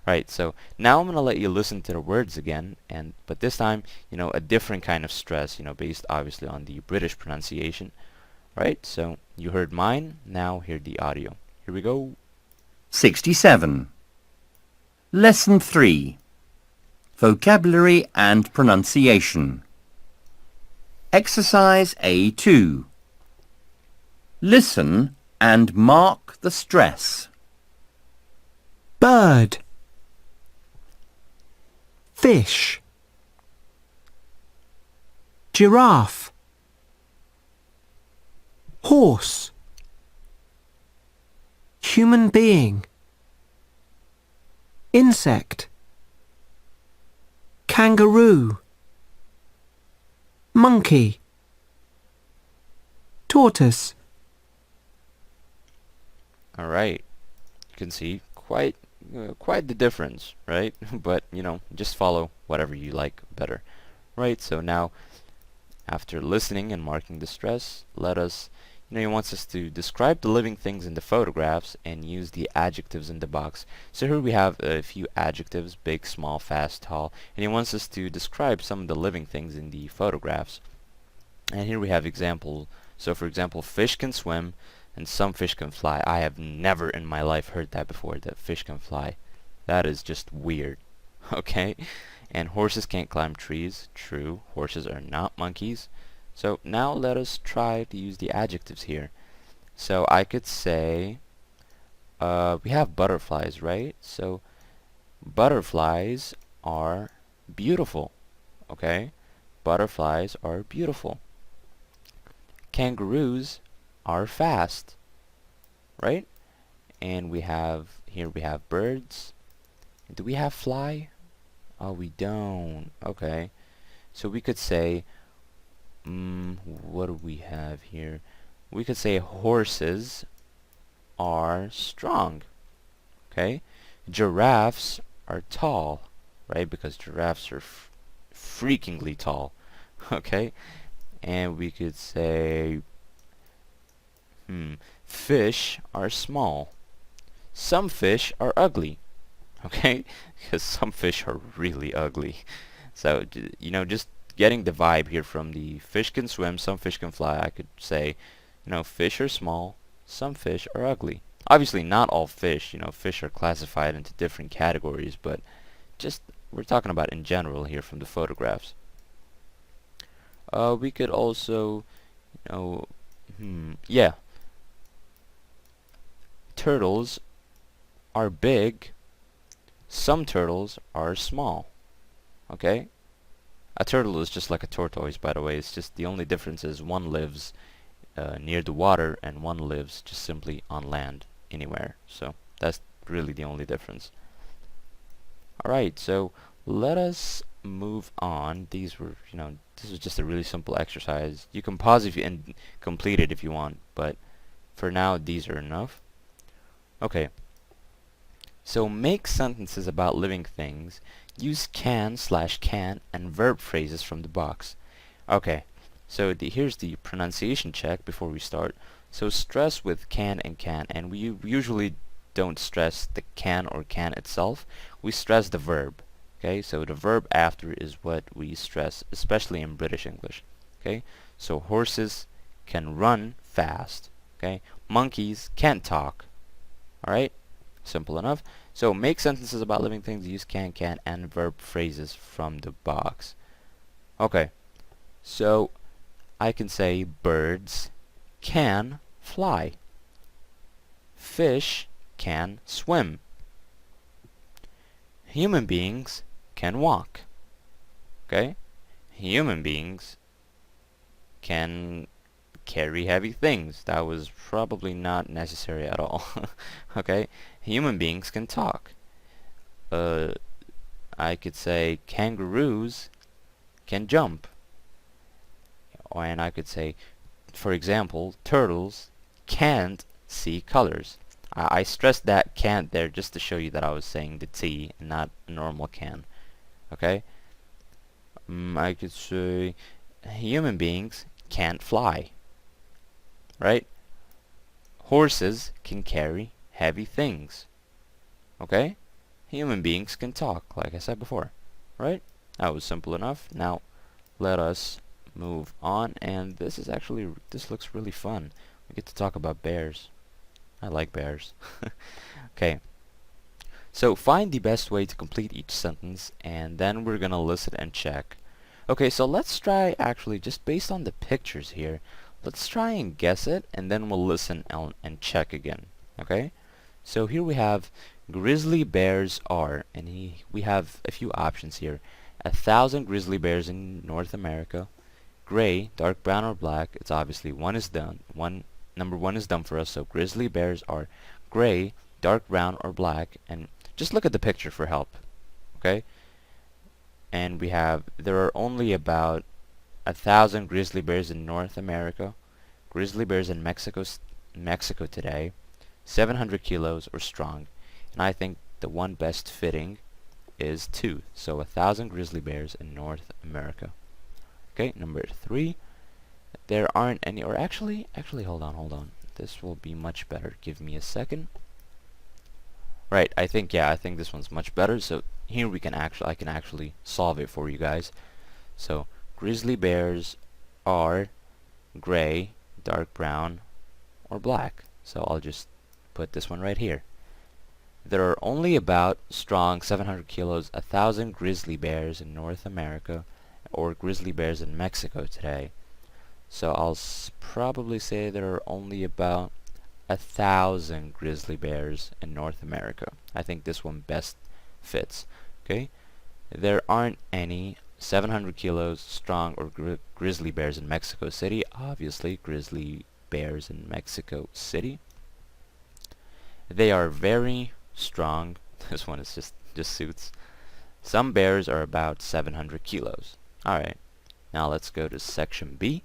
Right, so now I'm going to let you listen to the words again, but this time, a different kind of stress, based obviously on the British pronunciation. Right, so you heard mine, now hear the audio. Here we go. 67. Lesson 3. Vocabulary and Pronunciation. Exercise A2. Listen and mark the stress. Bird. Fish. Giraffe. Horse. Human being. Insect. Kangaroo. Monkey. Tortoise. All right, you can see quite the difference, right? But just follow whatever you like better. Right, so now after listening and marking the stress, let us, he wants us to describe the living things in the photographs and use the adjectives in the box. So here we have a few adjectives: big, small, fast, tall, and he wants us to describe some of the living things in the photographs. And here we have example. So for example, fish can swim and some fish can fly. I have never in my life heard that before, that fish can fly. That is just weird. Okay? And horses can't climb trees. True, horses are not monkeys. So now let us try to use the adjectives here. So I could say, we have butterflies, right? So butterflies are beautiful. Okay? Butterflies are beautiful. Kangaroos are fast, right? And we have birds. Do we have fly? Oh, we don't. Okay, so we could say, what do we have here? We could say horses are strong. Okay, giraffes are tall, right? Because giraffes are freakingly tall. Okay, and we could say, fish are small. Some fish are ugly. Okay, because some fish are really ugly. So just getting the vibe here from the fish can swim, some fish can fly, I could say, fish are small, some fish are ugly. Obviously not all fish, fish are classified into different categories, but just we're talking about in general here from the photographs. We could also, yeah, turtles are big, some turtles are small. Okay? A turtle is just like a tortoise, by the way. It's just the only difference is one lives near the water and one lives just simply on land anywhere. So that's really the only difference. Alright, so let us move on. These were, this was just a really simple exercise. You can pause if you and complete it if you want, but for now these are enough. Okay. So make sentences about living things. Use can/can and verb phrases from the box. Okay, so here's the pronunciation check before we start. So stress with can, and we usually don't stress the can or can itself. We stress the verb. Okay, so the verb after is what we stress, especially in British English. Okay, so horses can run fast. Okay, monkeys can't talk. Alright, simple enough. So make sentences about living things, use can, and verb phrases from the box. Okay, so I can say birds can fly. Fish can swim. Human beings can walk. Okay, human beings can carry heavy things. That was probably not necessary at all. Okay, human beings can talk. I could say kangaroos can jump. And I could say, for example, turtles can't see colors. I stressed that can't there just to show you that I was saying the T and not a normal can. Okay? I could say human beings can't fly. Right? Horses can carry heavy things. Okay? Human beings can talk, like I said before. Right? That was simple enough. Now, let us move on, and this looks really fun. We get to talk about bears. I like bears. Okay. So find the best way to complete each sentence, and then we're gonna listen and check. Okay, so let's try actually just based on the pictures here. Let's try and guess it, and then we'll listen and check again. Okay? So here we have grizzly bears are, and we have a few options here. 1,000 grizzly bears in North America. Gray, dark brown, or black. It's obviously one is done. Number one is done for us. So grizzly bears are gray, dark brown, or black. And just look at the picture for help. Okay? And we have there are only about 1,000 grizzly bears in North America. Grizzly bears in Mexico today, 700 kilos or strong. And I think the one best fitting is 2. So 1,000 grizzly bears in North America. Okay, number 3. There aren't any, or actually hold on. This will be much better. Give me a second. Right, I think this one's much better. So here I can actually solve it for you guys. So grizzly bears are gray, dark brown, or black. So I'll just put this one right here. There are only about strong 700 kilos, 1,000 grizzly bears in North America, or grizzly bears in Mexico today. So I'll probably say there are only about 1,000 grizzly bears in North America. I think this one best fits. Okay, there aren't any 700 kilos strong or grizzly bears in Mexico City. Obviously, grizzly bears in Mexico City. They are very strong. This one is just suits. Some bears are about 700 kilos. Alright, now let's go to section B.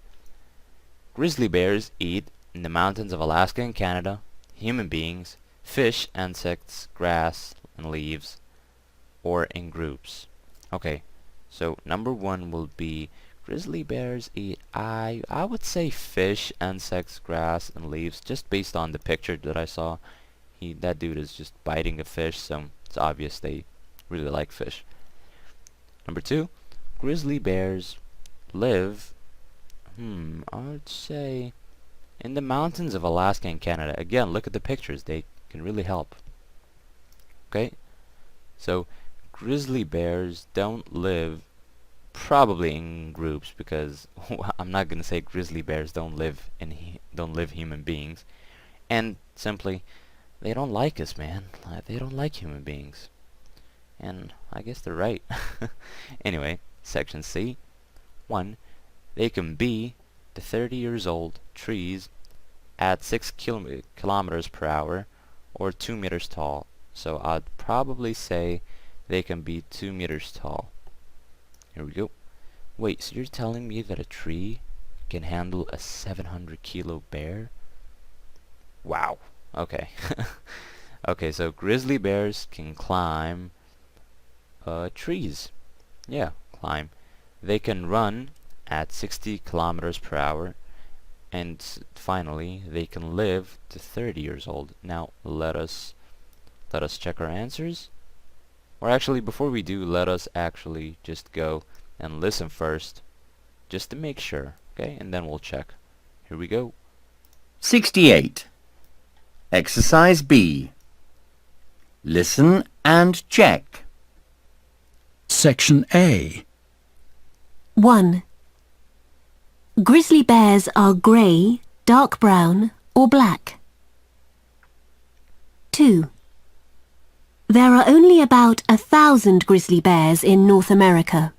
Grizzly bears eat in the mountains of Alaska and Canada, human beings, fish, insects, grass, and leaves, or in groups. Okay, so number 1 will be grizzly bears eat, I would say fish, insects, grass, and leaves, just based on the picture that I saw. That dude is just biting a fish, so it's obvious they really like fish. Number 2, grizzly bears live, I would say in the mountains of Alaska and Canada. Again, look at the pictures, they can really help. Okay, so grizzly bears don't live probably in groups, because I'm not gonna say grizzly bears don't live human beings, and simply they don't like us, man. They don't like human beings. And I guess they're right. Anyway, section C. 1. They can be to 30 years old trees at 6 kilometers per hour or 2 meters tall. So I'd probably say they can be 2 meters tall. Here we go. Wait, so you're telling me that a tree can handle a 700 kilo bear? Wow. Okay. Okay, so grizzly bears can climb trees. Yeah, climb. They can run at 60 kilometers per hour. And finally, they can live to 30 years old. Now, let us check our answers. Or actually, before we do, let us actually just go and listen first, just to make sure, okay? And then we'll check. Here we go. 68. Exercise B. Listen and check. Section A. 1. Grizzly bears are grey, dark brown, or black. 2. There are only about 1,000 grizzly bears in North America.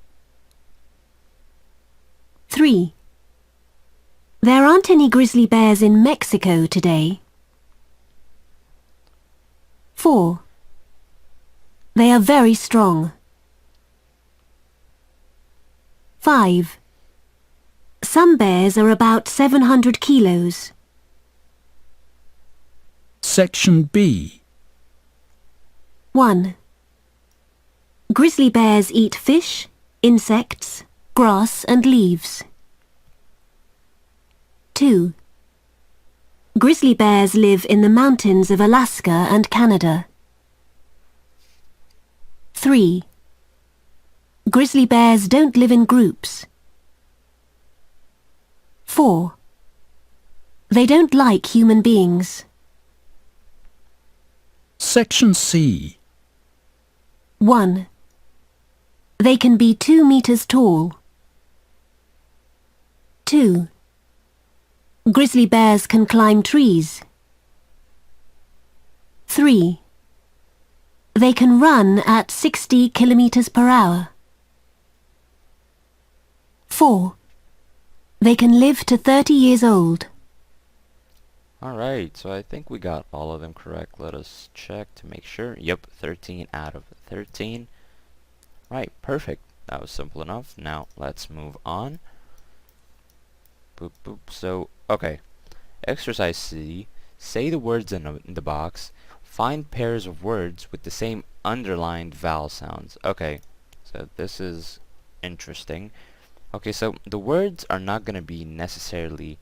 3. There aren't any grizzly bears in Mexico today. 4. They are very strong. 5. Some bears are about 700 kilos. Section B. 1. Grizzly bears eat fish, insects, grass and leaves. 2. Grizzly bears live in the mountains of Alaska and Canada. 3. Grizzly bears don't live in groups. 4. They don't like human beings. Section C. 1. They can be 2 meters tall. 2. Grizzly bears can climb trees. 3. They can run at 60 kilometers per hour. 4. They can live to 30 years old. Alright, so I think we got all of them correct. Let us check to make sure. Yep, 13 out of 13. Right, perfect. That was simple enough. Now, let's move on. Boop, boop. So, okay. Exercise C. Say the words in the box. Find pairs of words with the same underlined vowel sounds. Okay, so this is interesting. Okay, so the words are not going to be necessarily,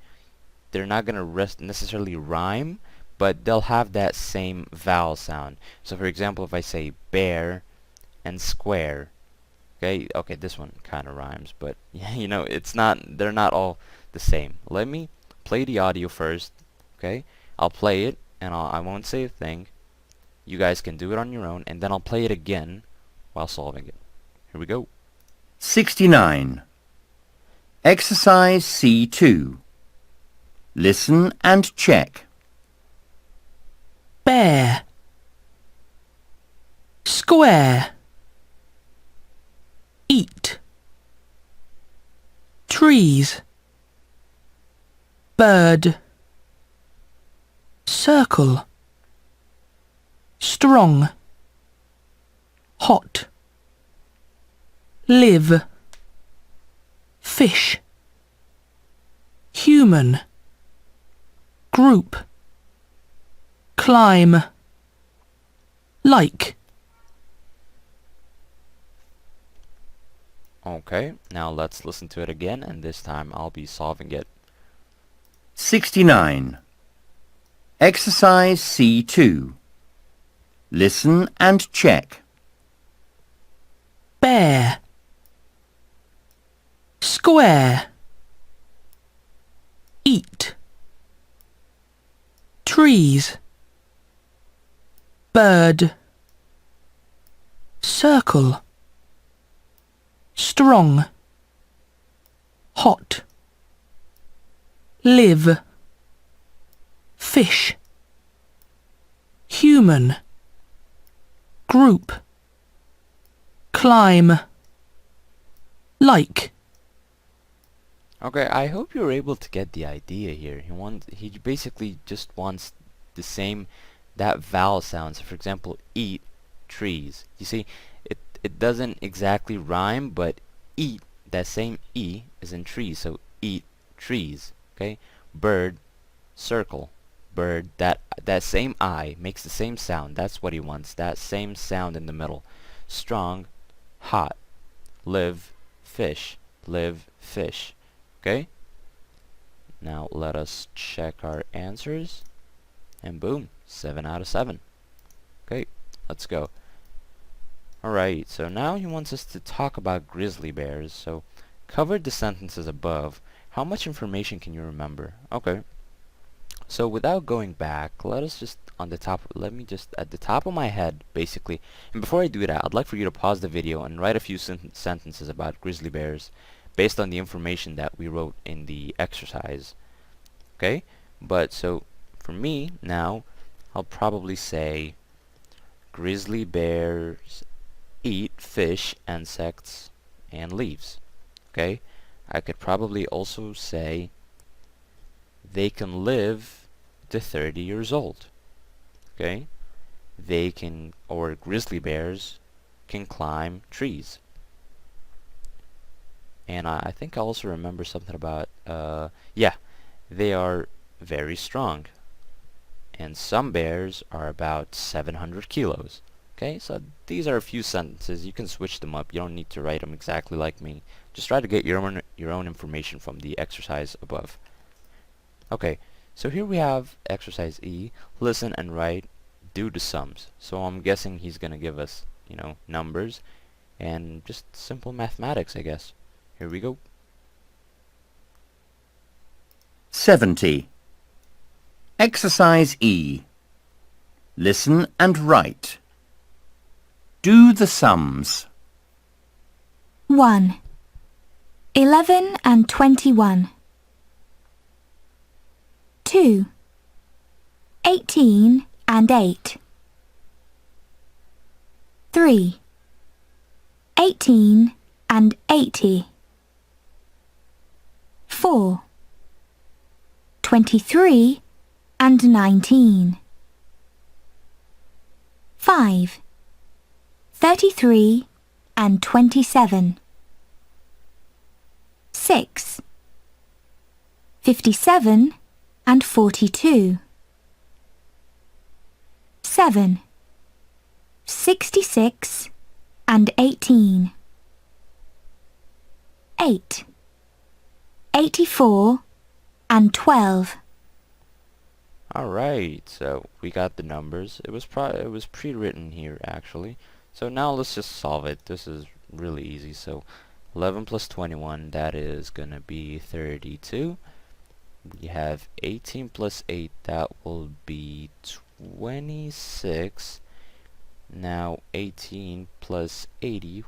they're not going to necessarily rhyme, but they'll have that same vowel sound. So for example, if I say bear and square, okay, this one kind of rhymes, but you know, they're not all the same. Let me play the audio first, okay? I'll play it, and I won't say a thing. You guys can do it on your own, and then I'll play it again while solving it. Here we go. 69. Exercise C2. Listen and check. Bear. Square. Eat. Trees. Bird. Circle. Strong. Hot. Live. Fish. Human. Group. Climb. Like. Okay, now let's listen to it again, and this time I'll be solving it. 69. Exercise C2. Listen and check. Bear. Square. Eat. Trees. Bird. Circle. Strong. Hot. Live. Fish. Human. Group. Climb. Like. Okay, I hope you're able to get the idea here. He basically just wants the same, that vowel sound. So for example, eat, trees. You see, it doesn't exactly rhyme, but eat, that same E is in trees, so eat, trees. Okay? Bird, circle. Bird, that same I makes the same sound. That's what he wants, that same sound in the middle. Strong, hot. Live, fish. Live, fish. Okay? Now let us check our answers. And boom, 7 out of 7. Okay, let's go. Alright, so now he wants us to talk about grizzly bears. So, covered the sentences above. How much information can you remember? Okay. So without going back, let me just at the top of my head, basically. And before I do that, I'd like for you to pause the video and write a few sentences about grizzly bears based on the information that we wrote in the exercise. Okay? But so for me now, I'll probably say grizzly bears eat fish, insects, and leaves. Okay? I could probably also say they can live to 30 years old. Okay? Or grizzly bears can climb trees. And I think I also remember something about, yeah, they are very strong. and some bears are about 700 kilos. Okay, so these are a few sentences. You can switch them up. You don't need to write them exactly like me. Just try to get your own information from the exercise above. Okay, so here we have exercise E. Listen and write, do the sums. So I'm guessing he's gonna give us, you know, numbers and just simple mathematics, I guess. Here we go. 70. Exercise E. Listen and write. Do the sums. 1. 11 and 21. 2. 18 and 8. 3. 18 and 80. 4. 23 and 19. 5. 33 and 27. 6. 57 and 42. 7. 66 and 18. 8. 84 and 12. Alright, so we got the numbers. It was pre-written here actually. So now let's just solve it. This is really easy. So 11 plus 21, that is gonna be 32. We have 18 plus 8, that will be 26. Now 18 plus 80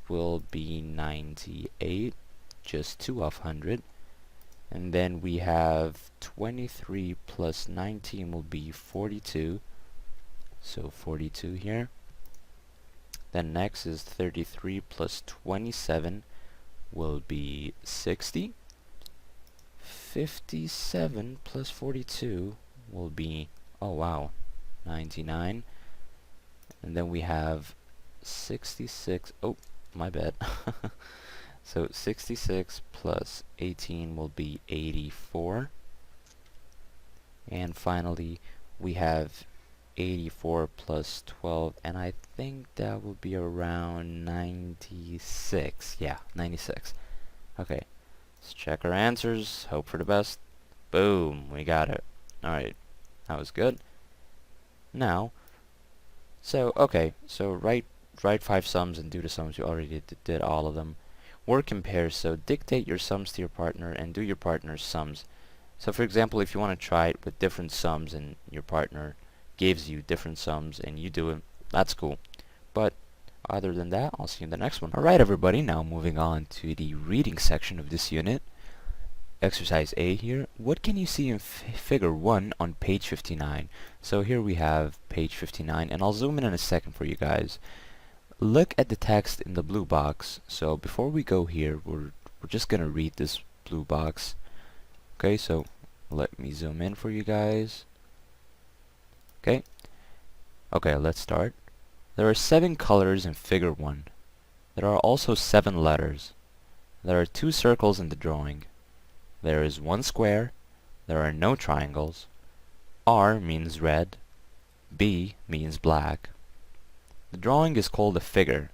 will be 98, just 2 off 100. And then we have 23 plus 19 will be 42, so 42 here. Then next is 33 plus 27 will be 60. 57 plus 42 will be, oh wow, 99. And then we have 66, oh my bad. So 66 plus 18 will be 84. And finally we have 84 plus 12, and I think that will be around 96. Yeah, 96. Okay, let's check our answers, hope for the best. Boom, we got it. Alright, that was good. Now, so write 5 sums and do the sums. You already did all of them. Work in pairs, so dictate your sums to your partner and do your partner's sums. So for example, if you want to try it with different sums and your partner gives you different sums and you do it, that's cool. But other than that, I'll see you in the next one. Alright everybody, now moving on to the reading section of this unit. Exercise A here. What can you see in figure 1 on page 59? So here we have page 59, and I'll zoom in a second for you guys. Look at the text in the blue box. So before we go here, we're just gonna read this blue box. Okay, so let me zoom in for you guys. Okay, let's start. There are 7 colors in figure 1. There are also 7 letters. There are 2 circles in the drawing. There is 1 square. There are no triangles. R means red. B means black. The drawing is called a figure.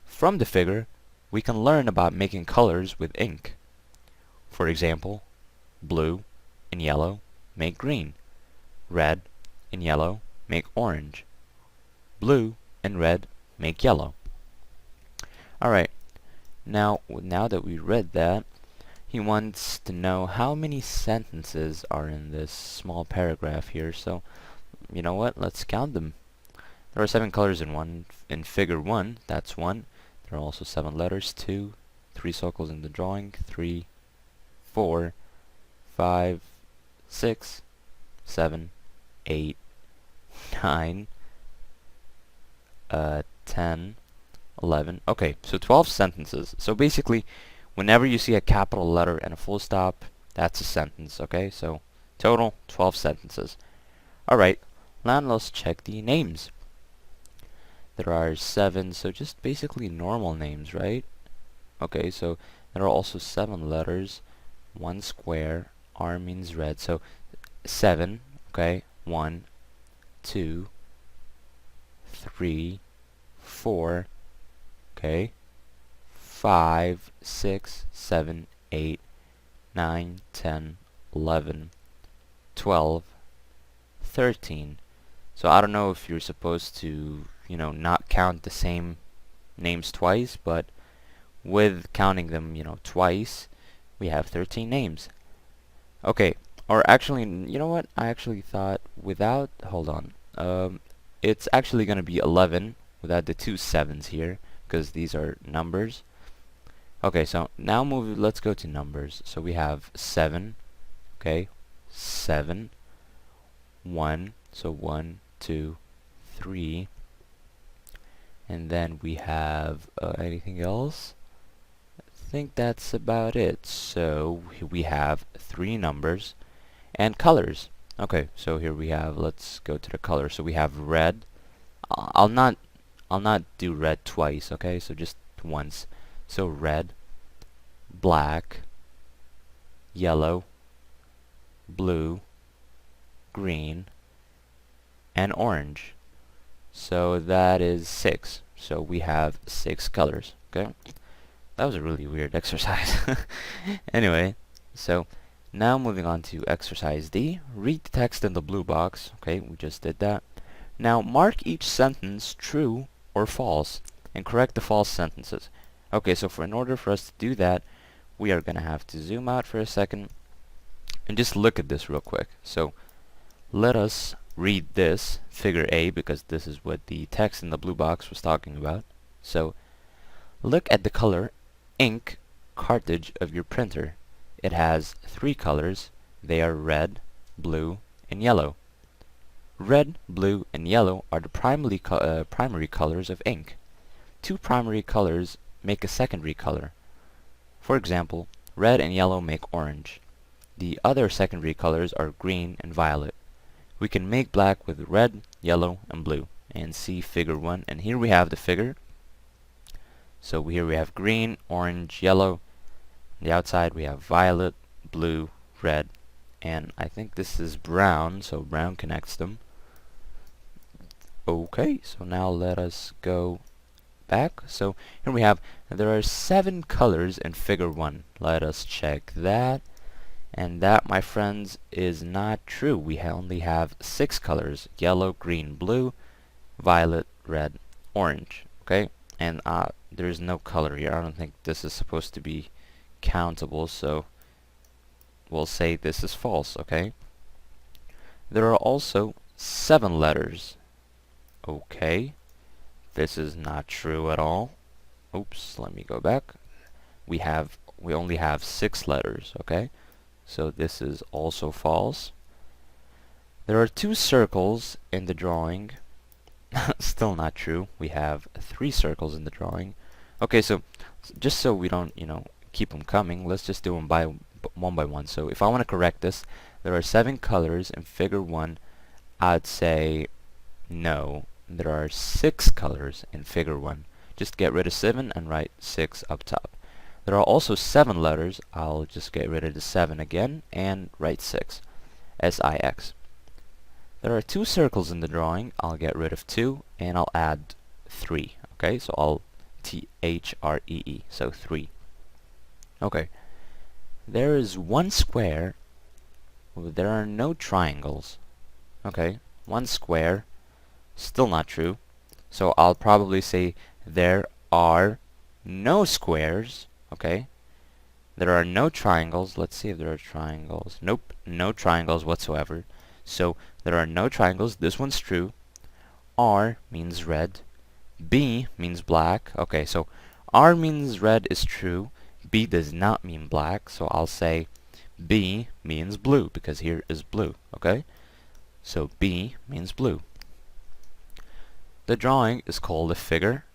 From the figure, we can learn about making colors with ink. For example, blue and yellow make green. Red and yellow make orange. Blue and red make yellow. Alright, now that we read that, he wants to know how many sentences are in this small paragraph here. So, you know what? Let's count them. There are 7 colors in figure 1. That's 1. There are also 7 letters. 2, 3 circles in the drawing. 3, 4, 5, 6, 7, 8, 9, 10, 11. Okay, so 12 sentences. So basically, whenever you see a capital letter and a full stop, that's a sentence. Okay, so total 12 sentences. Alright, now let's check the names. There are 7, so just basically normal names, right? Okay, so there are also 7 letters, 1 square, R means red, so 7, okay? 1, 2, 3, 4, okay, 5, 6, 7, 8, 9, 10, 11, 12, 13. So I don't know if you're supposed to, you know, not count the same names twice, but with counting them, you know, twice, we have 13 names. Okay, or actually, you know what? I actually thought without, hold on, it's actually going to be 11 without the 2 7s here, because these are numbers. Okay, so now let's go to numbers. So we have 7, okay, 7, 1, so 1, 2, 3, and then we have anything else? I think that's about it. So we have 3 numbers and colors. Okay, so here we have, let's go to the color. So we have red. I'll not do red twice, okay? So just once. So red, black, yellow, blue, green, and orange. So that is 6. So we have 6 colors, okay? That was a really weird exercise. Anyway, so now moving on to exercise D. Read the text in the blue box. Okay, we just did that. Now mark each sentence true or false and correct the false sentences. Okay, so in order for us to do that, we are going to have to zoom out for a second and just look at this real quick. So let us read this, figure A, because this is what the text in the blue box was talking about. So look at the color ink cartridge of your printer. It has 3 colors. They are red, blue, and yellow. Red, blue, and yellow are the primary colors of ink. 2 primary colors make a secondary color. For example, red and yellow make orange. The other secondary colors are green and violet. We can make black with red, yellow, and blue. And see figure 1. And here we have the figure. So here we have green, orange, yellow. On the outside we have violet, blue, red, and I think this is brown, so brown connects them. Okay, so now let us go back. So here we have, there are 7 colors in figure 1. Let us check that. And that, my friends, is not true. We only have 6 colors: yellow, green, blue, violet, red, orange. Okay, and there's no color here. I don't think this is supposed to be countable, so we'll say this is false. Okay, there are also 7 letters. Okay, this is not true at all. Oops, let me go back. We only have 6 letters. Okay, so this is also false. There are 2 circles in the drawing. Still not true. We have 3 circles in the drawing. Okay, so just so we don't, you know, keep them coming, let's just do them one by one. So if I want to correct this, there are 7 colors in figure 1. I'd say no. There are 6 colors in figure 1. Just get rid of 7 and write 6 up top. There are also 7 letters. I'll just get rid of the 7 again and write 6. S-I-X. There are 2 circles in the drawing. I'll get rid of 2 and I'll add 3. Okay, so I'll T-H-R-E-E, so 3. Okay, there is 1 square. There are no triangles. Okay, 1 square. Still not true. So I'll probably say there are no squares. Okay, there are no triangles. Let's see if there are triangles. Nope, no triangles whatsoever. So there are no triangles. This one's true. R means red. B means black. Okay, so R means red is true. B does not mean black. So I'll say B means blue, because here is blue. Okay, so B means blue. The drawing is called a figure.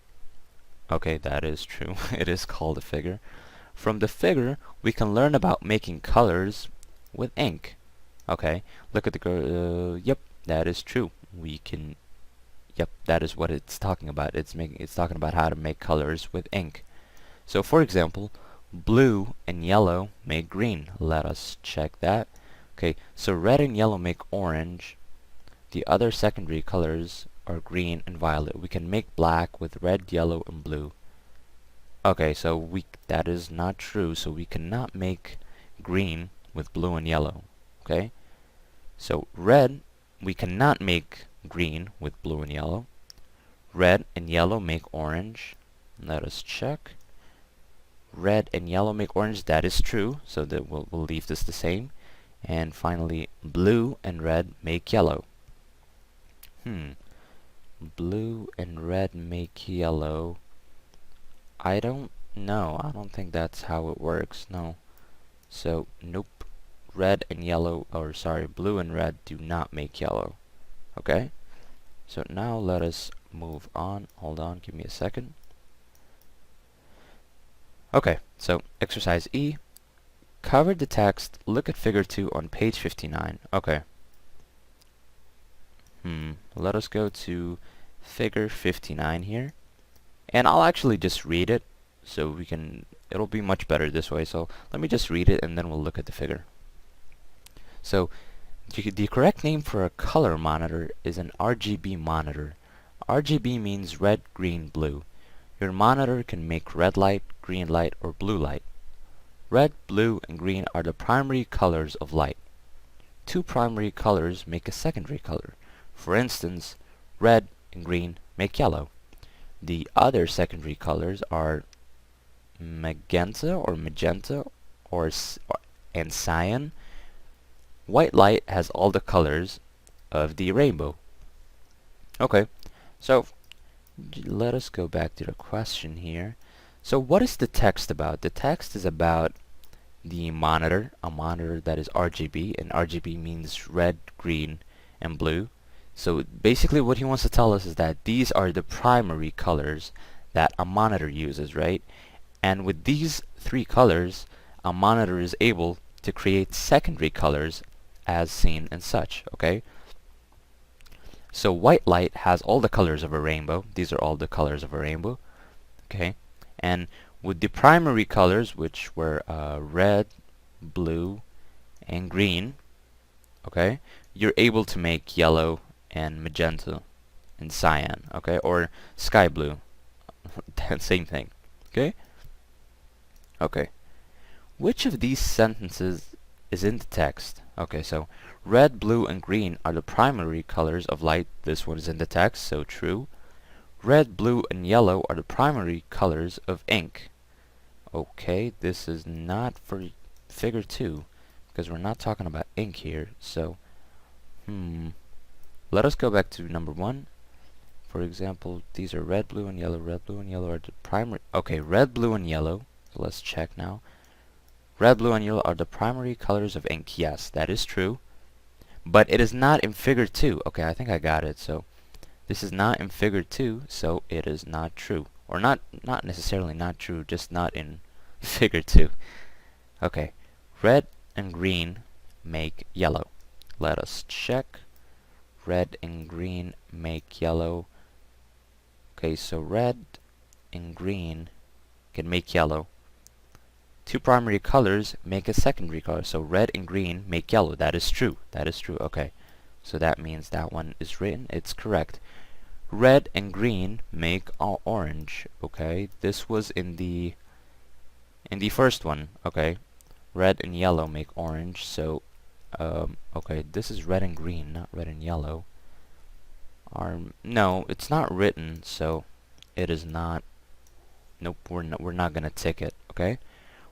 Okay, that is true. It is called a figure. From the figure, we can learn about making colors with ink. Okay, look at the girl. Yep, that is true. We can. Yep, that is what it's talking about. It's talking about how to make colors with ink. So, for example, blue and yellow make green. Let us check that. Okay, so red and yellow make orange. The other secondary colors are green and violet. We can make black with red, yellow, and blue. Okay, so that is not true, so we cannot make green with blue and yellow. Okay? So red, we cannot make green with blue and yellow. Red and yellow make orange. Let us check. Red and yellow make orange. That is true, so that we'll leave this the same. And finally, blue and red make yellow. Blue and red make yellow. I don't know. I don't think that's how it works. No. So, nope. Red and yellow, or sorry, blue and red do not make yellow. Okay? So now let us move on. Hold on, give me a second. Okay, so exercise E. Cover the text. Look at figure 2 on page 59. Okay. Let us go to figure 59 here. And I'll actually just read it, so it'll be much better this way. So let me just read it and then we'll look at the figure. So the correct name for a color monitor is an RGB monitor. RGB means red, green, blue. Your monitor can make red light, green light, or blue light. Red, blue, and green are the primary colors of light. Two primary colors make a secondary color. For instance, red and green make yellow. The other secondary colors are magenta and cyan. White light has all the colors of the rainbow. Okay, so let us go back to the question here. So what is the text about? The text is about the monitor, a monitor that is RGB, and RGB means red, green, and blue. So basically what he wants to tell us is that these are the primary colors that a monitor uses, right? And with these three colors, a monitor is able to create secondary colors as seen and such, okay? So white light has all the colors of a rainbow. These are all the colors of a rainbow, okay? And with the primary colors, which were red, blue, and green, okay, you're able to make yellow and magenta and cyan, okay, or sky blue. Same thing, okay? Okay. Which of these sentences is in the text? Okay, so red, blue, and green are the primary colors of light. This one is in the text, so true. Red, blue, and yellow are the primary colors of ink. Okay, this is not for figure 2, because we're not talking about ink here, so, let us go back to number 1. For example, these are red, blue, and yellow. Red, blue, and yellow are the primary... Okay, red, blue, and yellow. So let's check now. Red, blue, and yellow are the primary colors of ink. Yes, that is true. But it is not in figure 2. Okay, I think I got it. So this is not in figure 2, so it is not true. Or not necessarily not true, just not in figure 2. Okay, red and green make yellow. Let us check. Red and green make yellow. Okay, so red and green can make yellow. Two primary colors make a secondary color. So red and green make yellow. That is true. That is true. Okay. So that means that one is written. It's correct. Red and green make orange. Okay. This was in the first one. Okay. Red and yellow make orange. So okay, this is red and green, not red and yellow. No, it's not written, so it is not. Nope, we're not gonna tick it. Okay.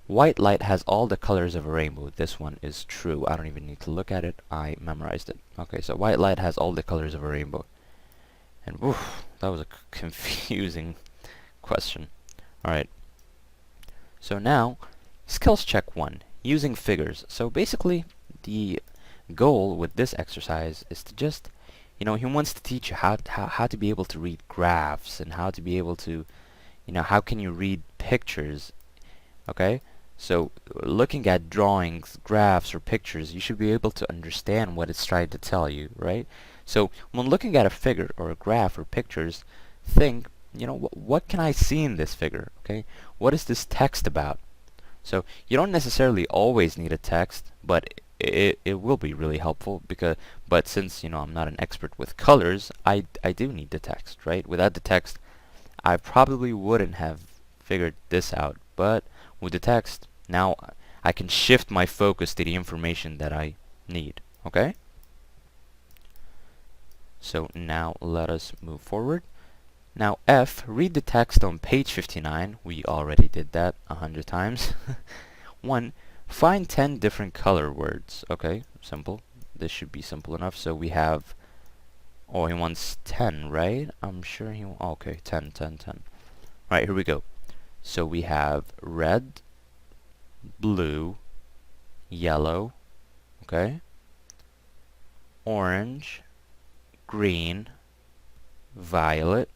White light has all the colors of a rainbow. This one is true. I don't even need to look at it. I memorized it. Okay, so white light has all the colors of a rainbow. And woof, that was a confusing question. Alright. So now, skills check 1. Using figures. So basically, the goal with this exercise is to just, he wants to teach you how to be able to read graphs and how to be able to, how can you read pictures. Okay? So looking at drawings, graphs, or pictures, you should be able to understand what it's trying to tell you, right? So when looking at a figure or a graph or pictures, think, what can I see in this figure? Okay, what is this text about? So you don't necessarily always need a text, but it will be really helpful but since I'm not an expert with colors, I do need the text, right? Without the text, I probably wouldn't have figured this out, but with the text, now I can shift my focus to the information that I need, okay? So now let us move forward. Now F, read the text on page 59. We already did that 100 times. 1. Find 10 different color words. Okay, simple. This should be simple enough. So we have, oh, he wants 10, right? I'm sure he, okay, 10. Right, here we go. So we have red, blue, yellow, okay, orange, green, violet.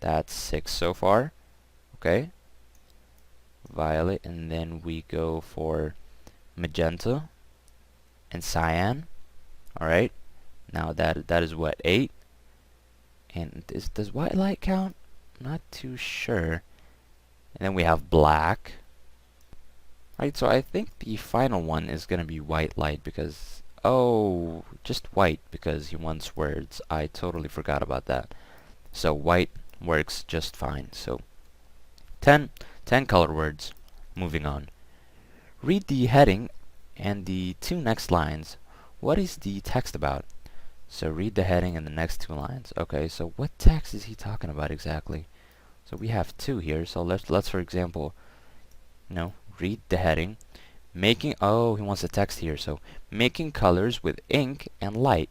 That's 6 so far, okay, violet, and then we go for magenta and cyan. Alright, now that is what, 8? And does white light count? Not too sure. And then we have black. Right, so I think the final one is gonna be white light because, oh, just white because he wants words. I totally forgot about that. So white works just fine. So 10 color words. Moving on. Read the heading and the 2 next lines. What is the text about? So read the heading and the next 2 lines. Okay, so what text is he talking about exactly? So we have 2 here. So let's for example, read the heading. Making, oh, he wants a text here. So making colors with ink and light.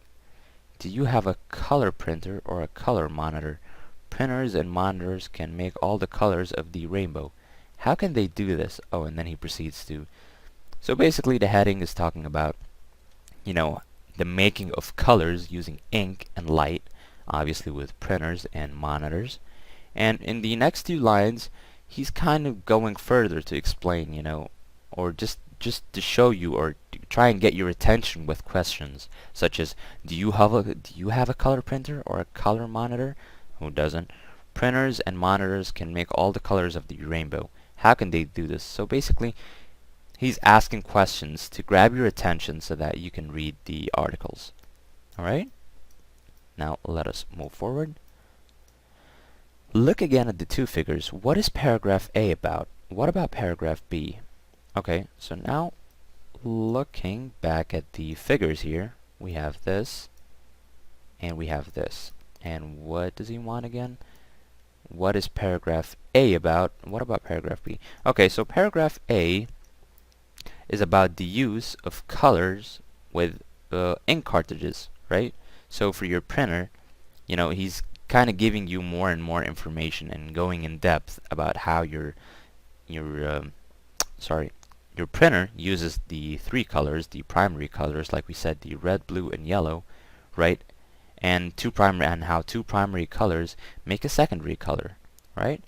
Do you have a color printer or a color monitor? Printers and monitors can make all the colors of the rainbow. How can they do this? Oh, and then he proceeds to. So basically the heading is talking about, the making of colors using ink and light, obviously with printers and monitors. And in the next 2 lines, he's kind of going further to explain, or just to show you or to try and get your attention with questions such as, do you have a color printer or a color monitor? Who doesn't? Printers and monitors can make all the colors of the rainbow. How can they do this? So basically, he's asking questions to grab your attention so that you can read the articles. Alright? Now let us move forward. Look again at the 2 figures. What is paragraph A about? What about paragraph B? Okay, so now looking back at the figures here, we have this and we have this. And what does he want again? What is paragraph A about? What about paragraph B? Okay, so paragraph A is about the use of colors with ink cartridges, right? So for your printer, he's kind of giving you more and more information and going in depth about how your printer uses the 3 colors, the primary colors, like we said, the red, blue, and yellow, right? And how 2 primary colors make a secondary color, right?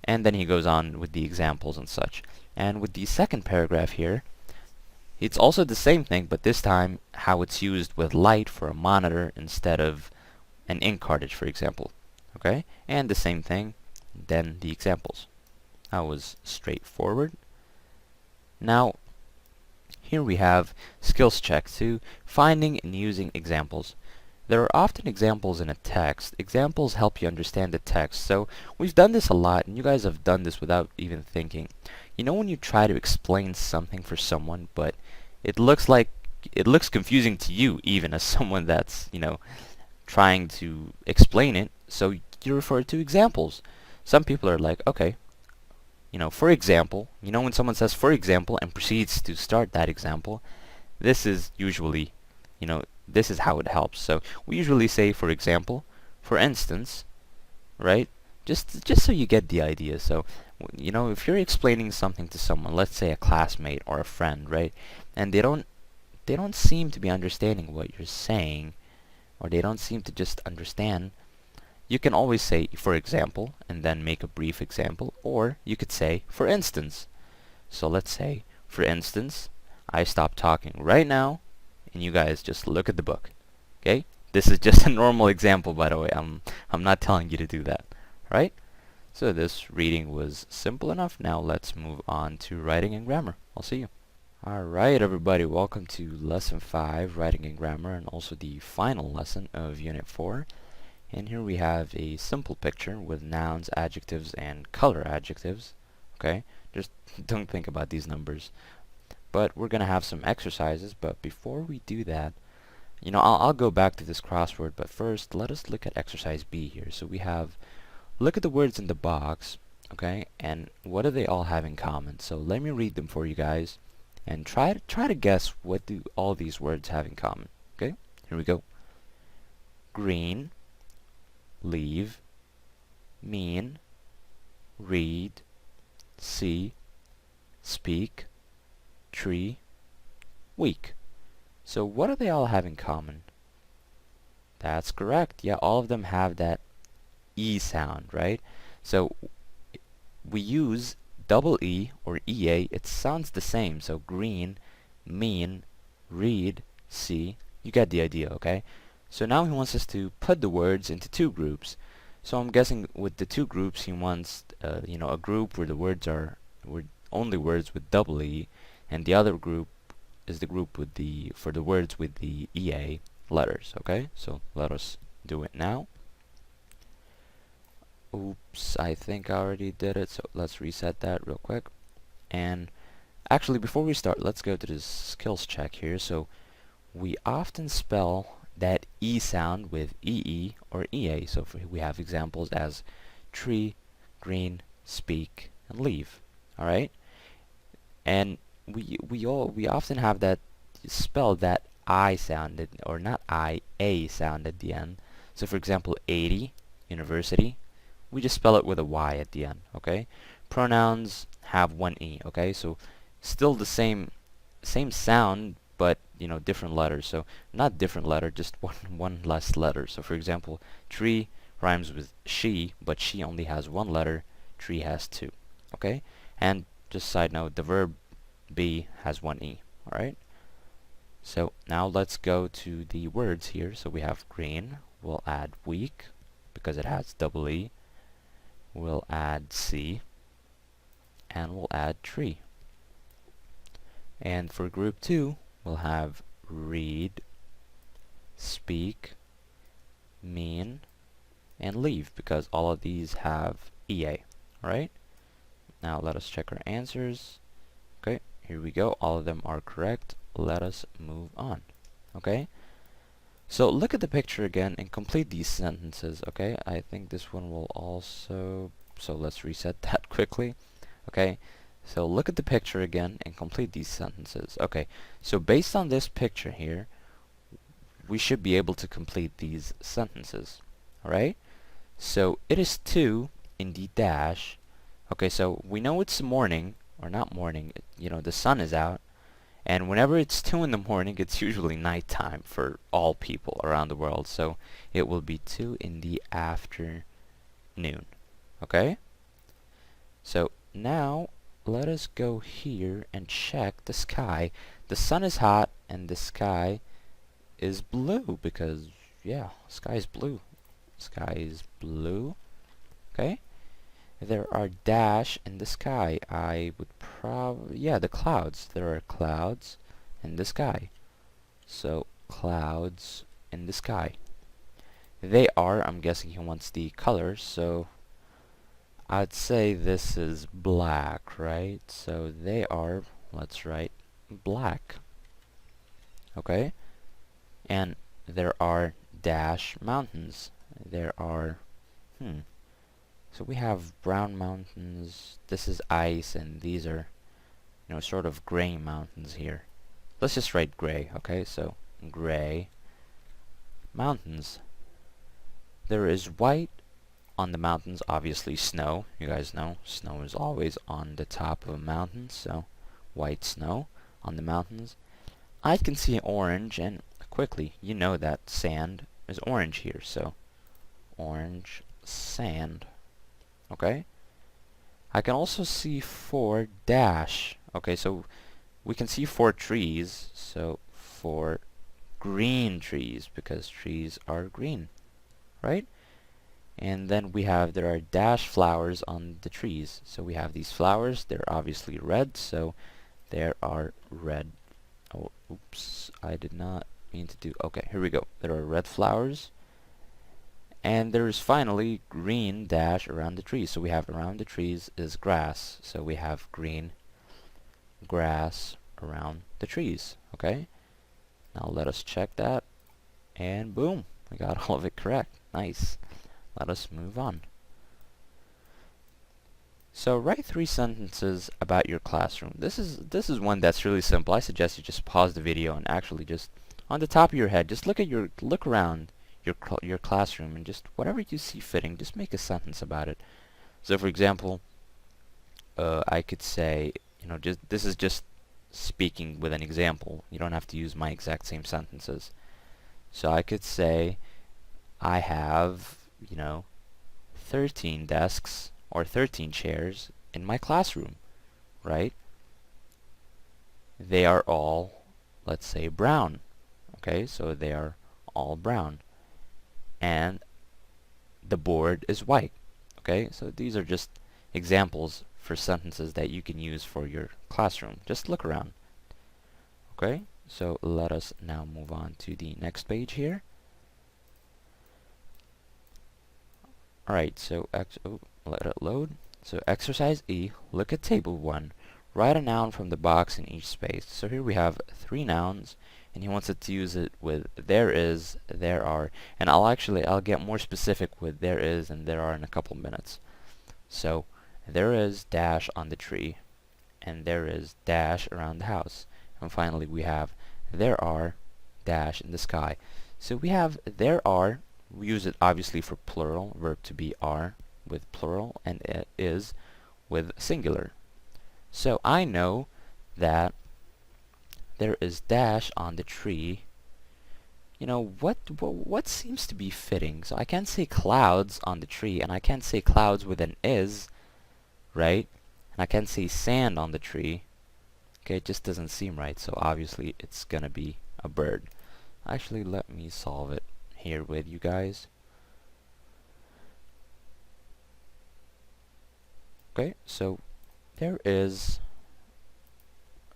And then he goes on with the examples and such. And with the second paragraph here, it's also the same thing, but this time how it's used with light for a monitor instead of an ink cartridge, for example. Okay? And the same thing, then the examples. That was straightforward. Now, here we have skills check 2, finding and using examples. There are often examples in a text. Examples help you understand the text. So we've done this a lot, and you guys have done this without even thinking. When you try to explain something for someone, but it looks confusing to you, even as someone that's, trying to explain it, so you refer to examples. Some people are like, okay, for example, when someone says for example and proceeds to start that example, this is usually, this is how it helps. So we usually say, for example, for instance, right? Just so you get the idea. So, if you're explaining something to someone, let's say a classmate or a friend, right? And they don't seem to be understanding what you're saying, or they don't seem to just understand, you can always say, for example, and then make a brief example, or you could say, for instance. So let's say, for instance, I stop talking right now, and you guys just look at the book. Okay? This is just a normal example, by the way. I'm not telling you to do that. Right? So this reading was simple enough. Now let's move on to writing and grammar. I'll see you. Alright everybody, welcome to Lesson 5, Writing and Grammar, and also the final lesson of Unit 4. And here we have a simple picture with nouns, adjectives, and color adjectives. Okay, just don't think about these numbers. But we're gonna have some exercises, but before we do that, you know, I'll go back to this crossword, but first let us look at exercise B here. So we have, look at the words in the box, okay, and what do they all have in common? So let me read them for you guys. And try to guess what do all these words have in common. Okay, here we go. Green, leave, mean, read, see, speak, tree, week. So what do they all have in common? That's correct. Yeah, all of them have that E sound, right? So we use double E or EA, it sounds the same. So green, mean, read, see, you get the idea, okay? So now he wants us to put the words into two groups. So I'm guessing with the two groups he wants, you know, a group where the words are only words with double E, and the other group is the group with for the words with the EA letters, okay? So let us do it now. Oops, I think I already did it, so let's reset that real quick. And actually, before we start, let's go to this skills check here. So we often spell that E sound with EE or EA. So we have examples as tree, green, speak, and leave. All right, and we often have that spell that I sound, or not I, A sound at the end. So for example, 80, university. We just spell it with a Y at the end, okay? Pronouns have one E, okay? So still the same sound, but you know, different letters. So not different letter, just one less letter. So for example, tree rhymes with she, but she only has one letter. Tree has two, okay? And just side note, the verb be has one E, all right? So now let's go to the words here. So we have green. We'll add week because it has double E. We'll add see, and we'll add tree. And for group 2, we'll have read, speak, mean, and leave, because all of these have EA, alright? Now let us check our answers. Okay, here we go. All of them are correct. Let us move on, okay? So look at the picture again and complete these sentences, okay? I think this one will also, so let's reset that quickly. Okay, so look at the picture again and complete these sentences. Okay, so based on this picture here, we should be able to complete these sentences, alright? So it is 2 in the dash. Okay, so we know it's morning, or not morning, you know, the sun is out. And whenever it's 2 in the morning, it's usually nighttime for all people around the world. So it will be 2 in the afternoon. Okay? So now let us go here and check the sky. The sun is hot and the sky is blue because, yeah, sky is blue. Sky is blue. Okay? There are dash in the sky. I would probably, yeah, the clouds. There are clouds in the sky. So clouds in the sky. They are, I'm guessing he wants the colors, so I'd say this is black, right? So they are, let's write black. Okay? And there are dash mountains. There are, so we have brown mountains, this is ice, and these are, you know, sort of gray mountains here. Let's just write gray, okay? So, gray mountains. There is white on the mountains, obviously snow. You guys know, snow is always on the top of a mountain, so white snow on the mountains. I can see orange, and quickly, you know that sand is orange here, so orange sand. Okay, I can also see 4 dash. Okay, so we can see 4 trees, so 4 green trees, because trees are green, right? And then we have, there are dash flowers on the trees. So we have these flowers, they're obviously red, so there are red, oh, oops, I did not mean to do, okay, here we go. There are red flowers, and there is finally green dash around the trees. So we have around the trees is grass, so we have green grass around the trees. Okay, now let us check that, and boom, we got all of it correct. Nice. Let us move on. So write 3 sentences about your classroom. This is one that's really simple. I suggest you just pause the video and actually just on the top of your head, just look around your classroom, and just whatever you see fitting, just make a sentence about it. So for example, I could say, you know, this is just speaking with an example. You don't have to use my exact same sentences. So I could say, I have, you know, 13 desks or 13 chairs in my classroom, right? They are all, let's say, brown. Okay, so they are all brown. And the board is white. Okay, so these are just examples for sentences that you can use for your classroom. Just look around. Okay, so let us now move on to the next page here. Alright, so let it load. So exercise E, look at table 1. Write a noun from the box in each space. So here we have 3 nouns, and he wants it to use it with there is, there are, and I'll get more specific with there is and there are in a couple minutes. So there is dash on the tree, and there is dash around the house, and finally we have there are dash in the sky. So we have there are, we use it obviously for plural, verb to be are with plural, and it is with singular. So I know that there is dash on the tree. You know, what seems to be fitting? So I can't say clouds on the tree, and I can't say clouds with an is, right? And I can't say sand on the tree. Okay, it just doesn't seem right, so obviously it's gonna be a bird. Actually, let me solve it here with you guys. Okay, so there is,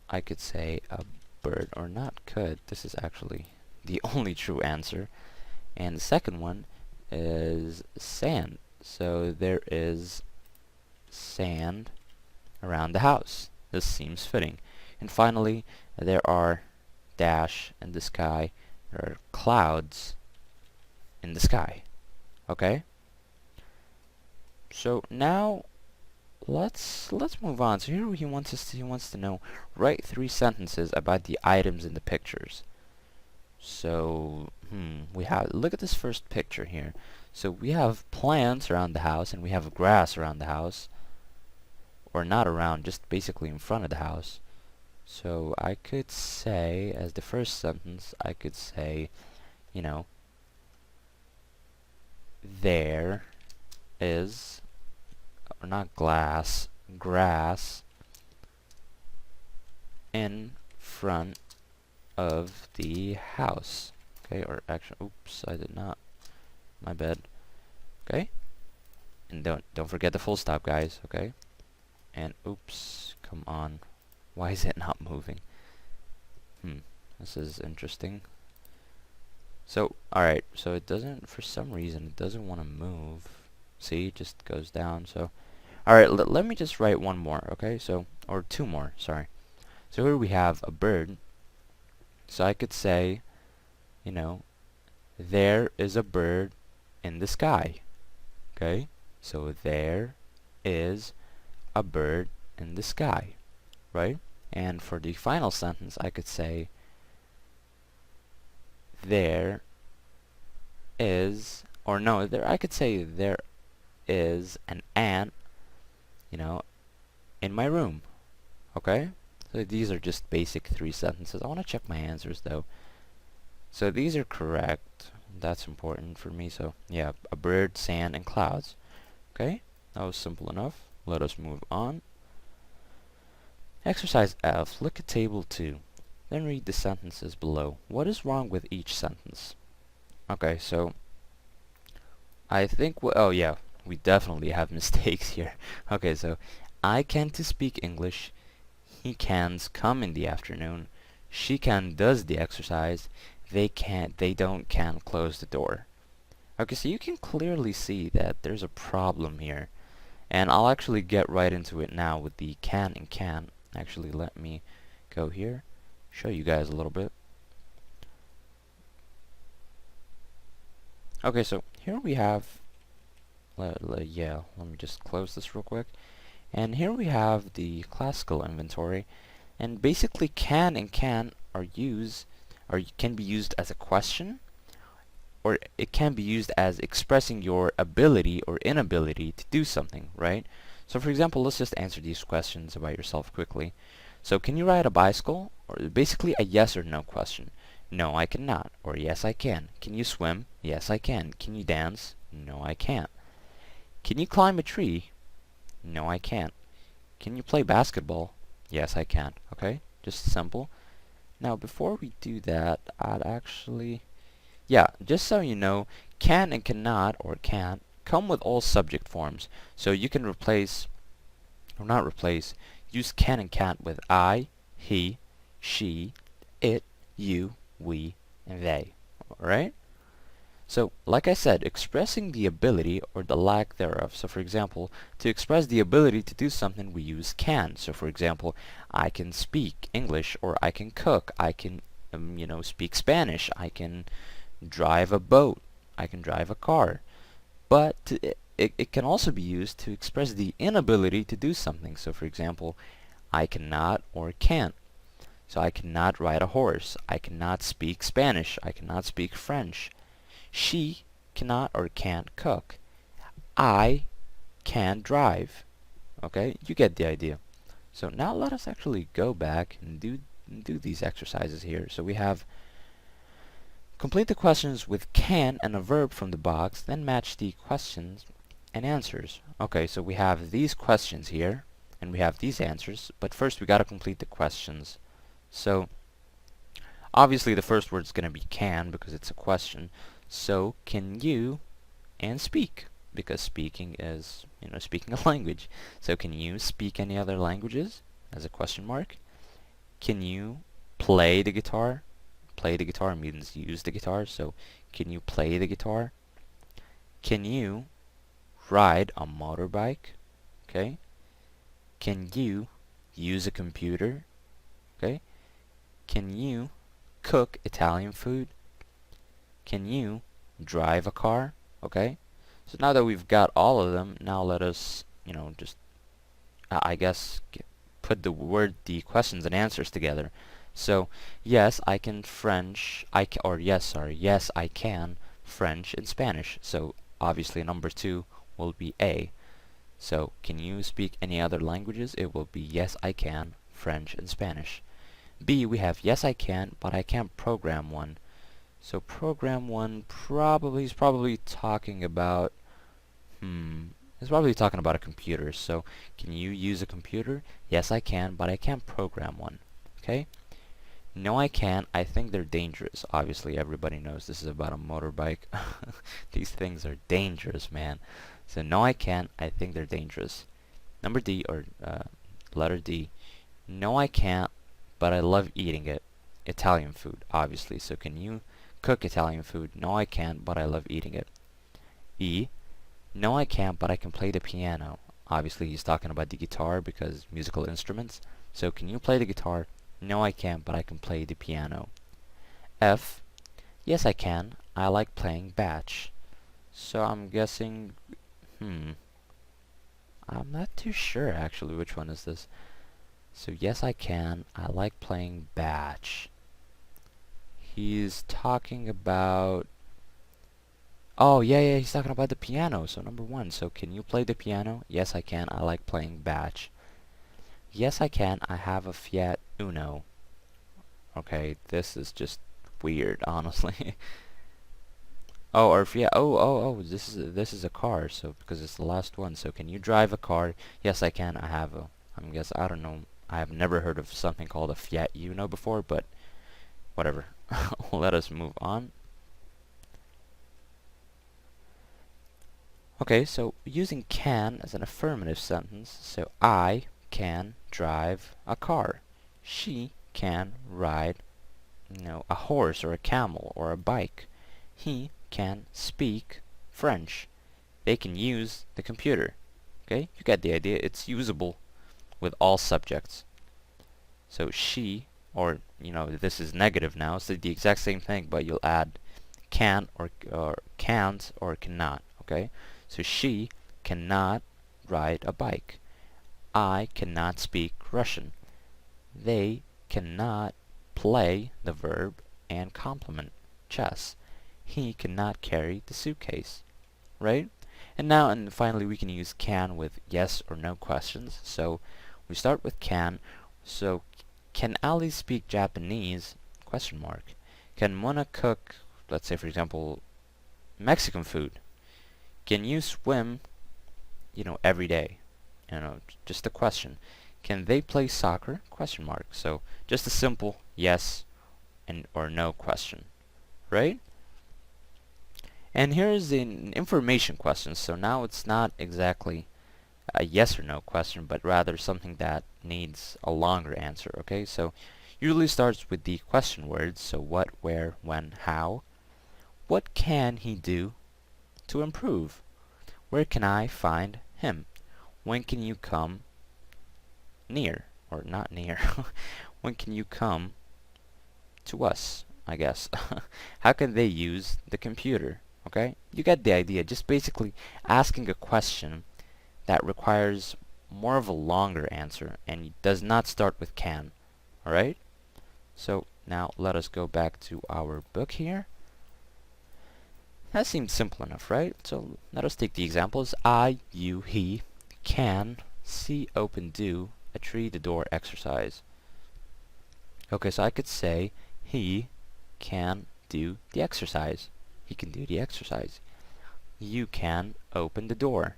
I could say a bird, or not could, this is actually the only true answer. And the second one is sand. So there is sand around the house. This seems fitting. And finally, there are dash in the sky. There are clouds in the sky. Okay? So now let's move on. So here he wants to know, write 3 sentences about the items in the pictures. So we have, look at this first picture here. So we have plants around the house, and we have grass around the house, or not around, just basically in front of the house. So I could say, as the first sentence, I could say, you know, there is, or not glass, grass in front of the house. Okay, or actually, oops, I did not, my bad. Okay, and don't forget the full stop, guys. Okay, and oops, come on, why is it not moving? This is interesting. So alright, so it doesn't, for some reason it doesn't want to move. See, it just goes down. So alright, let me just write one more. Okay, so, or 2 more, sorry. So here we have a bird. So I could say, you know, there is a bird in the sky. Okay, so there is a bird in the sky, right? And for the final sentence, I could say, there is, or no, there, I could say there is an ant, you know, in my room. Okay, so these are just basic 3 sentences. I want to check my answers though. So these are correct. That's important for me. So yeah, a bird, sand, and clouds. Okay, that was simple enough. Let us move on. Exercise F. Look at table 2. Then read the sentences below. What is wrong with each sentence? Okay, so I think, oh yeah, we definitely have mistakes here. Okay, so I can't speak English. He cans come in the afternoon. She can does the exercise. They don't can close the door. Okay, so you can clearly see that there's a problem here. And I'll actually get right into it now with the can and can. Actually, let me go here, show you guys a little bit. Okay, so here we have, let me just close this real quick. And here we have the classical inventory. And basically can and can can be used as a question, or it can be used as expressing your ability or inability to do something, right? So for example, let's just answer these questions about yourself quickly. So can you ride a bicycle? Or basically a yes or no question. No, I cannot. Or yes, I can. Can you swim? Yes, I can. Can you dance? No, I can't. Can you climb a tree? No, I can't. Can you play basketball? Yes, I can. Okay? Just simple. Now, before we do that, I'd actually... Yeah, just so you know, can and cannot, or can't, come with all subject forms. So you can replace, or not replace, use can and can't with I, he, she, it, you, we, and they. Alright? So, like I said, expressing the ability or the lack thereof. So, for example, to express the ability to do something, we use can. So, for example, I can speak English, or I can cook, I can, speak Spanish, I can drive a boat, I can drive a car. But it can also be used to express the inability to do something. So, for example, I cannot or can't. So, I cannot ride a horse, I cannot speak Spanish, I cannot speak French. She cannot or can't cook. I can drive. Okay, you get the idea. So now let us actually go back and do these exercises here. So we have complete the questions with can and a verb from the box, then match the questions and answers. Okay, so we have these questions here, and we have these answers, but first we gotta complete the questions. So obviously the first word is gonna be can because it's a question. So, can you and speak, because speaking is, speaking a language. So, can you speak any other languages, as a question mark? Can you play the guitar? Play the guitar means use the guitar, so can you play the guitar? Can you ride a motorbike? Okay. Can you use a computer? Okay. Can you cook Italian food? Can you drive a car? Okay, so now that we've got all of them, now let us, just, I guess, put the questions and answers together. So, yes, I can French, yes, I can French and Spanish. So, obviously, number 2 will be A. So, can you speak any other languages? It will be yes, I can French and Spanish. B, we have yes, I can, but I can't program one. So program one he's probably talking about, he's probably talking about a computer. So can you use a computer? Yes, I can, but I can't program one. Okay? No, I can't. I think they're dangerous. Obviously, everybody knows this is about a motorbike. These things are dangerous, man. So no, I can't. I think they're dangerous. Number D, or letter D. No, I can't, but I love eating it. Italian food, obviously. So can you cook Italian food? No, I can't, but I love eating it. E. No, I can't, but I can play the piano. Obviously, he's talking about the guitar because musical instruments. So, can you play the guitar? No, I can't, but I can play the piano. F. Yes, I can. I like playing batch. So, I'm guessing... I'm not too sure, actually, which one is this. So, yes, I can. I like playing batch. He's talking about... Oh, yeah, he's talking about the piano. So, number 1. So, can you play the piano? Yes, I can. I like playing batch. Yes, I can. I have a Fiat Uno. Okay, this is just weird, honestly. Oh, or Fiat... Oh, this is a car. So, because it's the last one. So, can you drive a car? Yes, I can. I have a... I don't know. I have never heard of something called a Fiat Uno before, but... whatever. Let us move on. Okay, so using can as an affirmative sentence, so I can drive a car. She can ride, a horse or a camel or a bike. He can speak French. They can use the computer. Okay, you get the idea. It's usable with all subjects. So she, or this is negative now, so the exact same thing, but you'll add can or can't or cannot. Okay, so she cannot ride a bike. I cannot speak Russian. They cannot play the verb and complement chess. He cannot carry the suitcase. Right? And finally we can use can with yes or no questions. So we start with can. So can Ali speak Japanese? Question mark. Can Mona cook, let's say for example, Mexican food? Can you swim, every day? Just a question. Can they play soccer? Question mark. So just a simple yes and or no question. Right? And here's an information question. So now it's not exactly a yes or no question, but rather something that needs a longer answer. Okay, so usually starts with the question words. So what, where, when, how. What can he do to improve? Where can I find him? When can you come near? Or not near. When can you come to us, I guess. How can they use the computer? Okay, you get the idea. Just basically asking a question that requires more of a longer answer and does not start with can. Alright? So now let us go back to our book here. That seems simple enough, right? So let us take the examples. I, you, he, can, see, open, do, a tree, the door, exercise. Okay, so I could say he can do the exercise. He can do the exercise. You can open the door.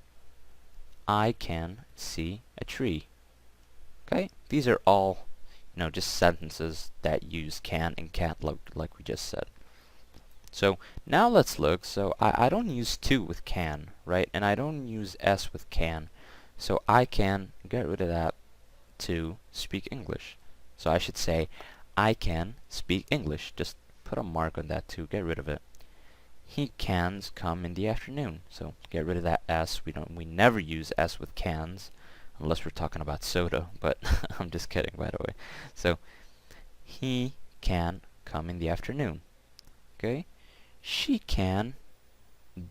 I can see a tree. Okay? These are all, just sentences that use can and can't like we just said. So now let's look. So I don't use to with can, right? And I don't use s with can. So I can get rid of that to speak English. So I should say I can speak English. Just put a mark on that to get rid of it. He cans come in the afternoon. So get rid of that s. We never use s with cans unless we're talking about soda, but I'm just kidding, by the way. So he can come in the afternoon. Okay? She can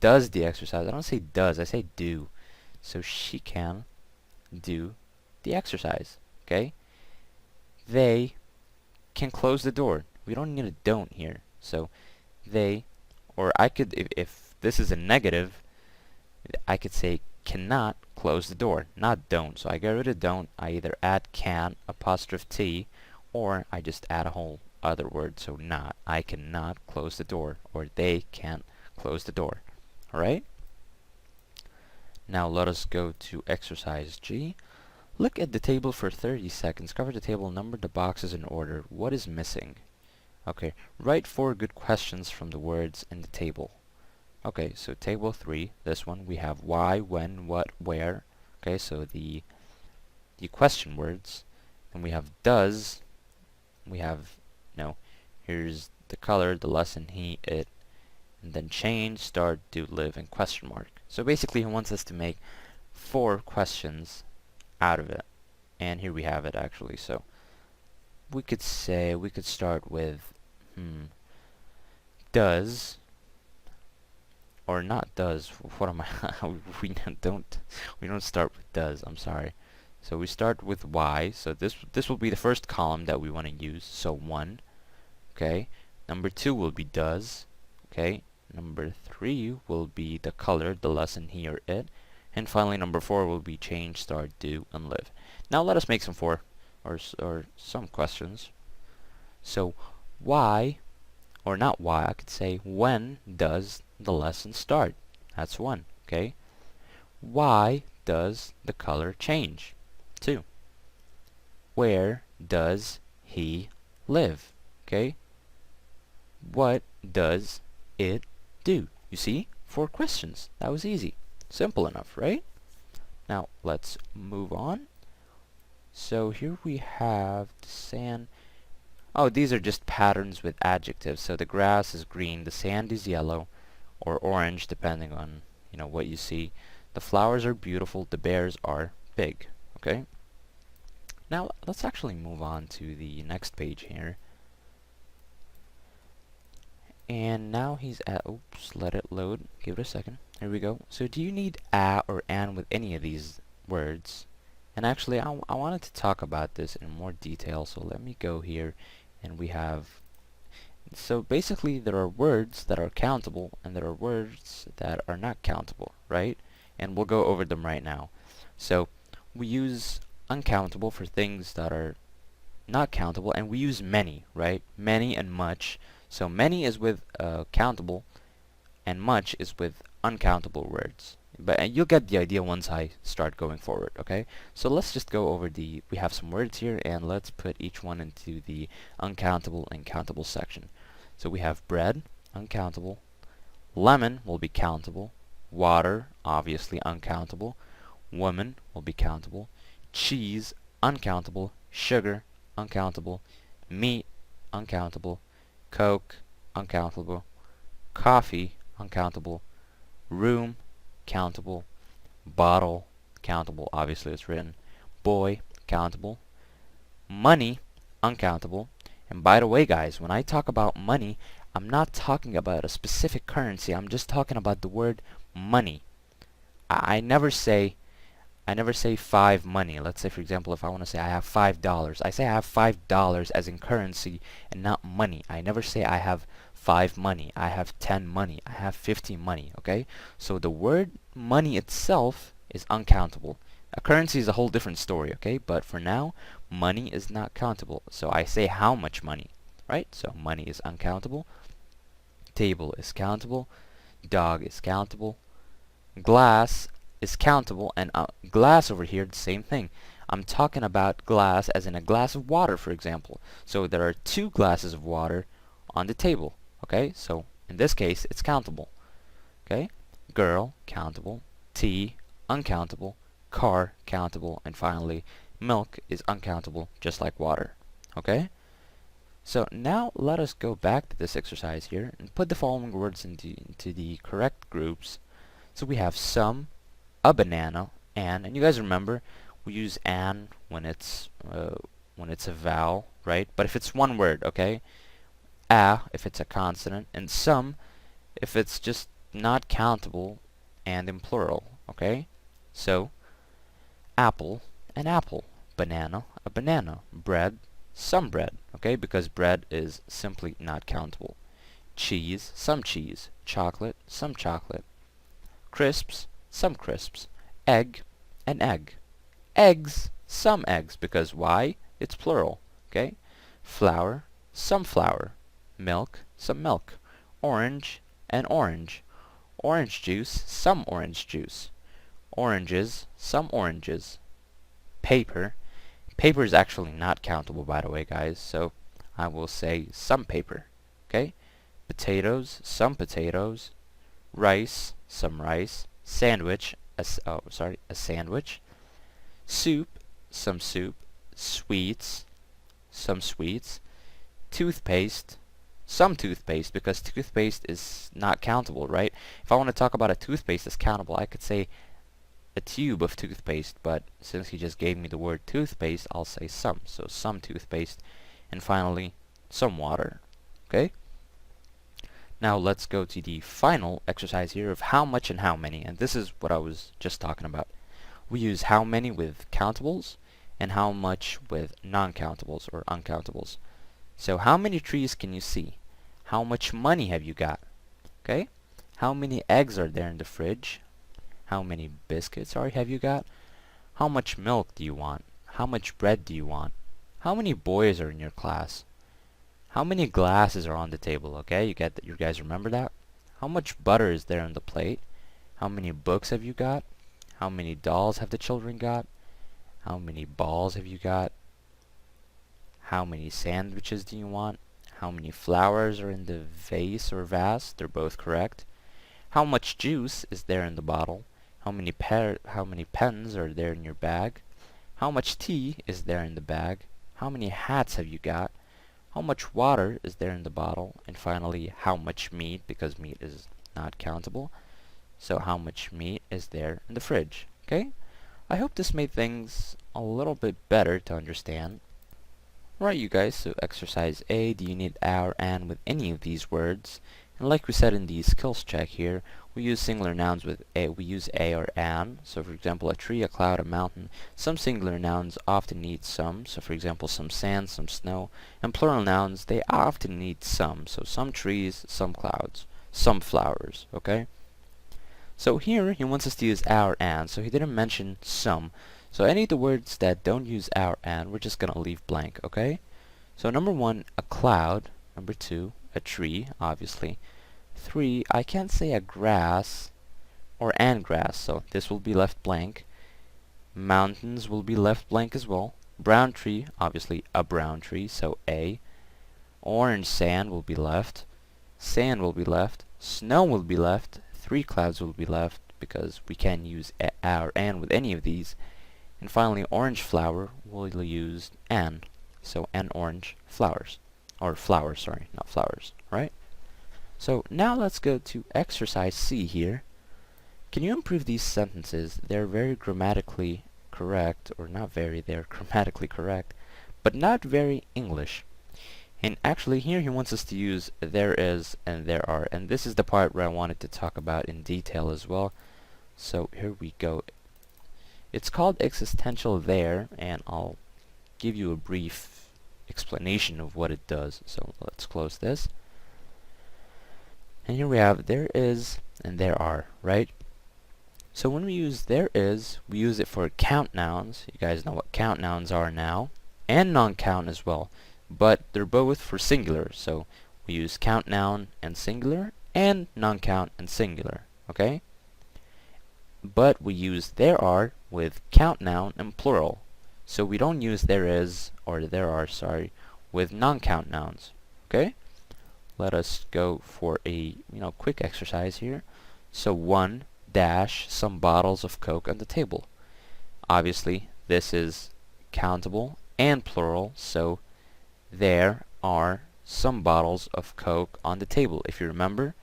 does the exercise. I don't say does, I say do. So she can do the exercise. Okay? They can close the door. We don't need a don't here. So they, or I could, if this is a negative, I could say cannot close the door, not don't. So I get rid of don't. I either add can apostrophe t, or I just add a whole other word. So not. I cannot close the door, or they can't close the door. Alright? Now let us go to exercise G. Look at the table for 30 seconds. Cover the table, number the boxes in order. What is missing? Okay, write 4 good questions from the words in the table. Okay, so table 3, this one, we have why, when, what, where. Okay, so the question words. Then we have does. We have, here's the color, the lesson, he, it. And then change, start, do, live, and question mark. So basically he wants us to make 4 questions out of it. And here we have it actually. So we could start with does, or not does. What am I? we don't start with does. I'm sorry. So we start with why. So this will be the first column that we want to use. So 1. Okay. Number 2 will be does. Okay. Number 3 will be the color, the lesson, he or it. And finally number 4 will be change, start, do, and live. Now let us make some some questions. So why, or not why, I could say when does the lesson start? That's 1. Okay. Why does the color change? 2. Where does he live? Okay. What does it do? You see? 4 questions. That was easy. Simple enough, right? Now let's move on. So here we have the sand. Oh, these are just patterns with adjectives. So the grass is green, the sand is yellow or orange, depending on, you know, what you see. The flowers are beautiful, the bears are big. Okay? Now let's actually move on to the next page here. And now he's at, oops, let it load. Give it a second. Here we go. So do you need a or an with any of these words? And actually, I wanted to talk about this in more detail, so let me go here. And we have, so basically there are words that are countable and there are words that are not countable, right? And we'll go over them right now. So we use uncountable for things that are not countable, and we use many, right? Many and much. So many is with countable and much is with uncountable words. But you'll get the idea once I start going forward, okay? So let's just go over we have some words here, and let's put each one into the uncountable and countable section. So we have bread, uncountable. Lemon will be countable. Water, obviously uncountable. Woman will be countable. Cheese, uncountable. Sugar, uncountable. Meat, uncountable. Coke, uncountable. Coffee, uncountable. Room, countable. Bottle, countable, obviously it's written. Boy, countable. Money, uncountable. And by the way, guys, when I talk about money, I'm not talking about a specific currency. I'm just talking about the word money. I never say 5 money. Let's say, for example, if I want to say I have $5, I say I have $5 as in currency and not money. I never say I have 5 money, I have 10 money, I have 50 money, okay? So the word money itself is uncountable. A currency is a whole different story, okay? But for now, money is not countable. So I say how much money, right? So money is uncountable. Table is countable. Dog is countable. Glass is countable, and glass over here, the same thing. I'm talking about glass as in a glass of water, for example. So there are 2 glasses of water on the table. Okay, so in this case, it's countable. Okay, girl, countable. Tea, uncountable. Car, countable. And finally, milk is uncountable, just like water. Okay, so now let us go back to this exercise here and put the following words into the correct groups. So we have some, a banana, and you guys remember, we use an when it's a vowel, right? But if it's one word, okay? A if it's a consonant, and some if it's just not countable and in plural, okay? So apple, an apple. Banana, a banana. Bread, some bread, okay? Because bread is simply not countable. Cheese, some cheese. Chocolate, some chocolate. Crisps, some crisps. Egg, an egg. Eggs, some eggs, because why? It's plural, okay? Flour, some flour. Milk, some milk. Orange, an orange. Orange juice, some orange juice. Oranges, some oranges. Paper. Paper is actually not countable, by the way, guys, so I will say some paper, okay? Potatoes, some potatoes. Rice, some rice. Sandwich, a sandwich. Soup, some soup. Sweets, some sweets. Toothpaste, some toothpaste, because toothpaste is not countable, right? If I want to talk about a toothpaste that's countable, I could say a tube of toothpaste, but since he just gave me the word toothpaste, I'll say some. So some toothpaste. And finally, some water. Okay? Now let's go to the final exercise here of how much and how many, and this is what I was just talking about. We use how many with countables and how much with non-countables or uncountables. So how many trees can you see? How much money have you got? Okay? How many eggs are there in the fridge? How many biscuits have you got? How much milk do you want? How much bread do you want? How many boys are in your class? How many glasses are on the table? Okay, you guys remember that? How much butter is there on the plate? How many books have you got? How many dolls have the children got? How many balls have you got? How many sandwiches do you want? How many flowers are in the vase or vase? They're both correct. How much juice is there in the bottle? How many pens are there in your bag? How much tea is there in the bag? How many hats have you got? How much water is there in the bottle? And finally, how much meat, because meat is not countable. So how much meat is there in the fridge? Okay? I hope this made things a little bit better to understand. Right, you guys, so exercise A, do you need a or an with any of these words? And like we said in the skills check here, we use singular nouns with a, we use a or an. So for example, a tree, a cloud, a mountain. Some singular nouns often need some. So for example, some sand, some snow. And plural nouns, they often need some. So some trees, some clouds, some flowers, okay? So here, he wants us to use a or an, so he didn't mention some. So any of the words that don't use a or an, we're just gonna leave blank, okay? So number 1, a cloud. Number 2, a tree, obviously. 3, I can't say a grass or an grass, so this will be left blank. Mountains will be left blank as well. Brown tree, obviously a brown tree, so A. Orange sand will be left. Sand will be left. Snow will be left. 3 clouds will be left because we can't use a or an with any of these. And finally, orange flower, we'll use an. So an orange flowers. Or flowers, sorry, not flowers, right? So now let's go to exercise C here. Can you improve these sentences? They're very grammatically correct, or not very, they're grammatically correct, but not very English. And actually here he wants us to use there is and there are, and this is the part where I wanted to talk about in detail as well. So here we go. It's called existential there, and I'll give you a brief explanation of what it does. So let's close this. And here we have there is and there are, right? So when we use there is, we use it for count nouns. You guys know what count nouns are now, and non-count as well. But they're both for singular, so we use count noun and singular, and non-count and singular, okay? But we use there are with count noun and plural. So we don't use there is, or there are, sorry, with non-count nouns, okay? Let us go for a, quick exercise here. So 1 dash some bottles of Coke on the table. Obviously, this is countable and plural, so there are some bottles of Coke on the table. If you remember,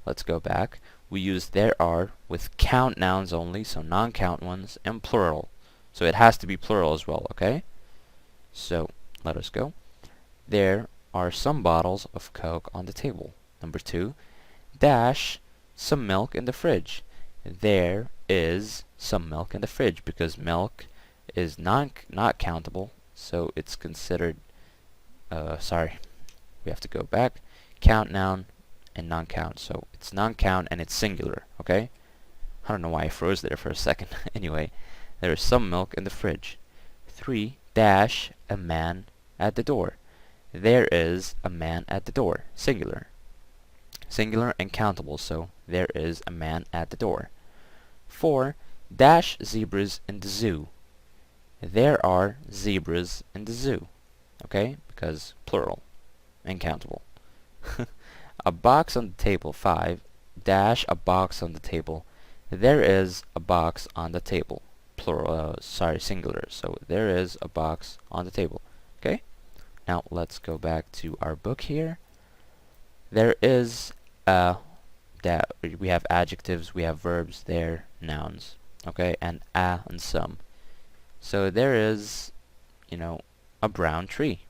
let's go back. We use there are with count nouns only, so non-count ones, and plural. So it has to be plural as well, okay? So let us go. There are some bottles of Coke on the table. Number 2, dash some milk in the fridge. There is some milk in the fridge, because milk is not countable, so it's considered sorry, we have to go back. Count noun and non-count, so it's non-count and it's singular, okay? I don't know why I froze there for a second. Anyway, there is some milk in the fridge. 3 dash a man at the door. There is a man at the door, singular. Singular and countable, so there is a man at the door. 4 dash zebras in the zoo. There are zebras in the zoo, okay? Because plural and countable. A box on the table. 5 dash a box on the table. There is a box on the table, plural, singular, so there is a box on the table, okay? Now let's go back to our book here. There is we have adjectives, we have verbs, there, nouns, okay, and and some. So there is, a brown tree.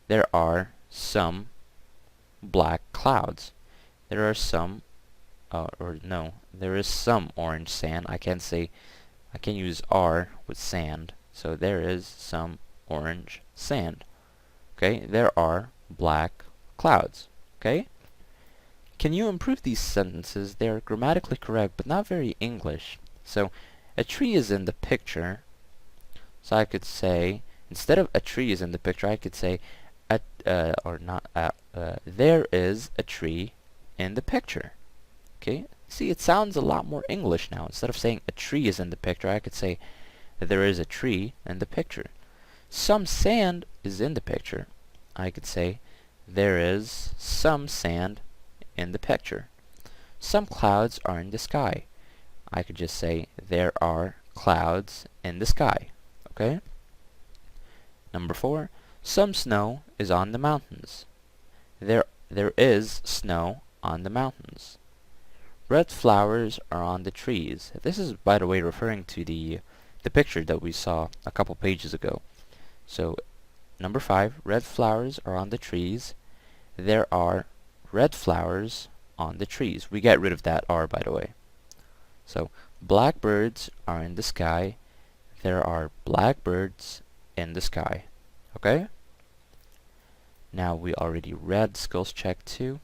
There are some black clouds. There are some, there is some orange sand. I can use are with sand. So there is some orange sand. Okay, there are black clouds. Okay? Can you improve these sentences? They are grammatically correct, but not very English. So, a tree is in the picture. So I could say, instead of a tree is in the picture, I could say, there is a tree in the picture. Okay? See, it sounds a lot more English now. Instead of saying a tree is in the picture, I could say that there is a tree in the picture. Some sand is in the picture. I could say there is some sand in the picture. Some clouds are in the sky. I could just say there are clouds in the sky. okay? Number 4, some snow is on the mountains. There is snow on the mountains. Red flowers are on the trees. This is, by the way, referring to the picture that we saw a couple pages ago. So, number 5, red flowers are on the trees. There are red flowers on the trees. We get rid of that R, by the way. So, blackbirds are in the sky. There are blackbirds in the sky. Okay? Now, we already read skills check 2.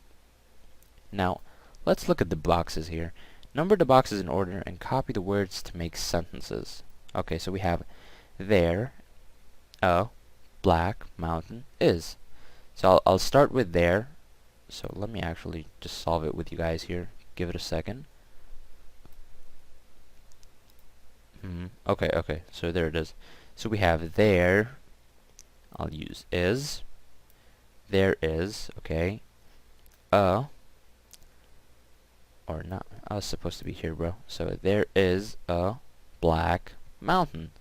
Now, let's look at the boxes here. Number the boxes in order and copy the words to make sentences. Okay, so we have there, a black mountain is. So I'll start with there. So let me actually just solve it with you guys here. Give it a second. Okay, so there it is. So we have there, I'll use is, there is, okay, or not, I was supposed to be here, bro. So there is a black mountain.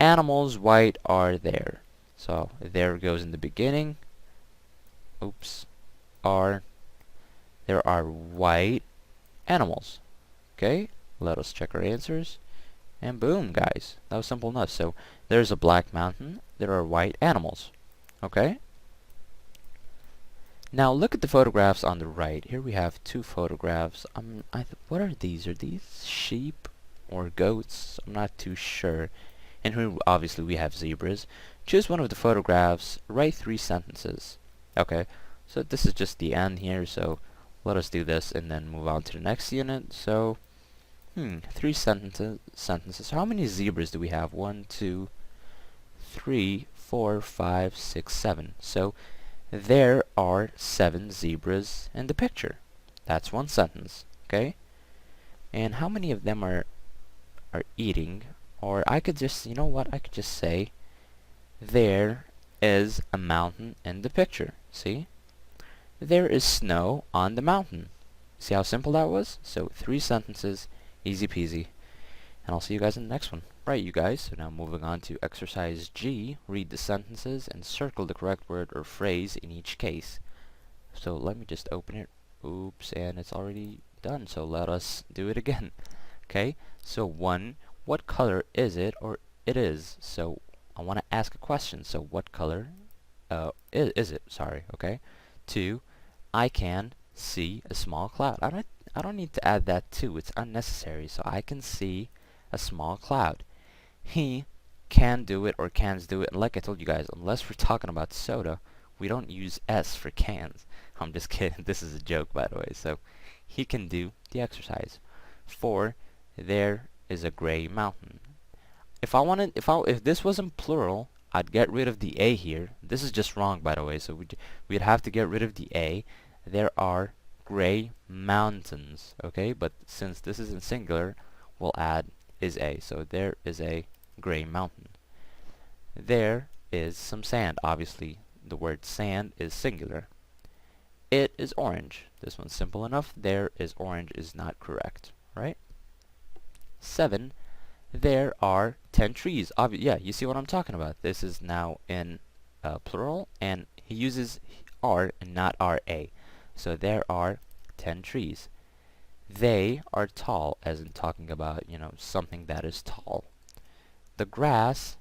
Animals white are there. So there goes in the beginning. Oops. There are white animals. Okay, let us check our answers. And boom, guys. That was simple enough. So there's a black mountain. There are white animals. Okay? Now look at the photographs on the right. Here we have 2 photographs. What are these? Are these sheep or goats? I'm not too sure. And here obviously we have zebras. Choose one of the photographs. Write 3 sentences. Okay, so this is just the end here. So let us do this and then move on to the next unit. So 3 sentences. How many zebras do we have? 1, 2, 3, 4, 5, 6, 7. So there are 7 zebras in the picture. That's 1 sentence. Okay? And how many of them are eating? Or I could just, you know what? I could just say there is a mountain in the picture. See? There is snow on the mountain. See how simple that was? So 3 sentences, easy peasy. And I'll see you guys in the next one. Right, you guys. So now moving on to exercise G. Read the sentences and circle the correct word or phrase in each case. So let me just open it. Oops, and it's already done. So let us do it again. Okay, so 1, what color is it or it is? So I want to ask a question. So what color is it? Sorry, okay. 2, I can see a small cloud. I don't need to add that too. It's unnecessary. So I can see a small cloud. He can do it or cans do it. And like I told you guys, unless we're talking about soda, we don't use S for cans. I'm just kidding. This is a joke, by the way. So he can do the exercise. 4, there is a gray mountain. If this wasn't plural, I'd get rid of the A here. This is just wrong, by the way. So we'd have to get rid of the A. There are gray mountains. Okay, but since this is in singular, we'll add is A. So there is a gray mountain. There is some sand. Obviously, the word sand is singular. It is orange. This one's simple enough. There is orange is not correct, right? 7, there are 10 trees. Yeah, you see what I'm talking about. This is now in plural, and he uses R and not RA. So there are 10 trees. They are tall, as in talking about, you know, something that is tall. The grass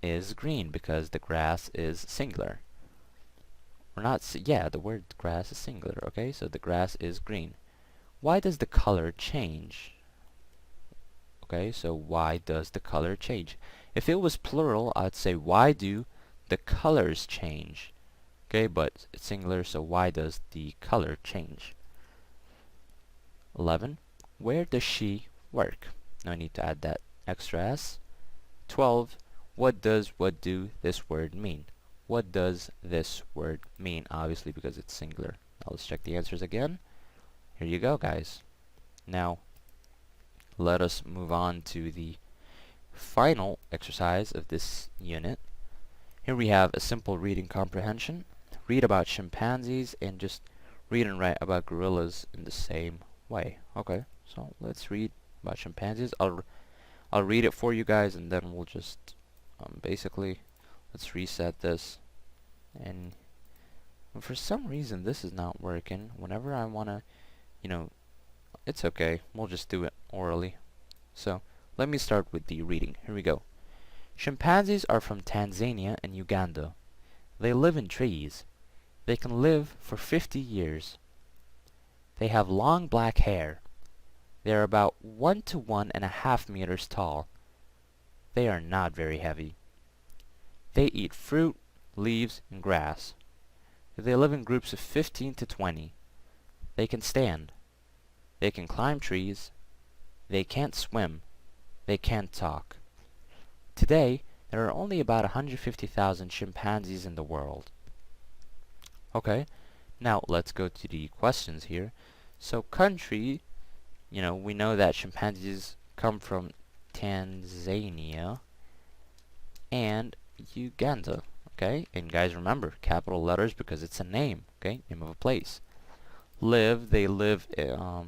is green because the grass is singular. Or not, yeah, the word grass is singular, okay? So the grass is green. Why does the color change? Okay, so why does the color change? If it was plural, I'd say why do the colors change? Okay, but it's singular, so why does the color change? 11, where does she work? No need to add that extra S. 12, what does what do this word mean? What does this word mean? Obviously because it's singular. Now let's check the answers again. Here you go, guys. Now let us move on to the final exercise of this unit. Here we have a simple reading comprehension. Read about chimpanzees and just read and write about gorillas in the same way. Okay, so let's read about chimpanzees. I'll read it for you guys and then we'll just basically, let's reset this. And for some reason, this is not working. Whenever I want to, it's okay. We'll just do it orally. So, let me start with the reading. Here we go. Chimpanzees are from Tanzania and Uganda. They live in trees. They can live for 50 years. They have long black hair. They are about 1 to 1.5 meters tall. They are not very heavy. They eat fruit, leaves, and grass. They live in groups of 15 to 20. They can stand. They can climb trees. They can't swim. They can't talk. Today, there are only about 150,000 chimpanzees in the world. Okay, now let's go to the questions here. So country, we know that chimpanzees come from Tanzania and Uganda. Okay, and guys remember, capital letters because it's a name. Okay, name of a place. Live, they live. I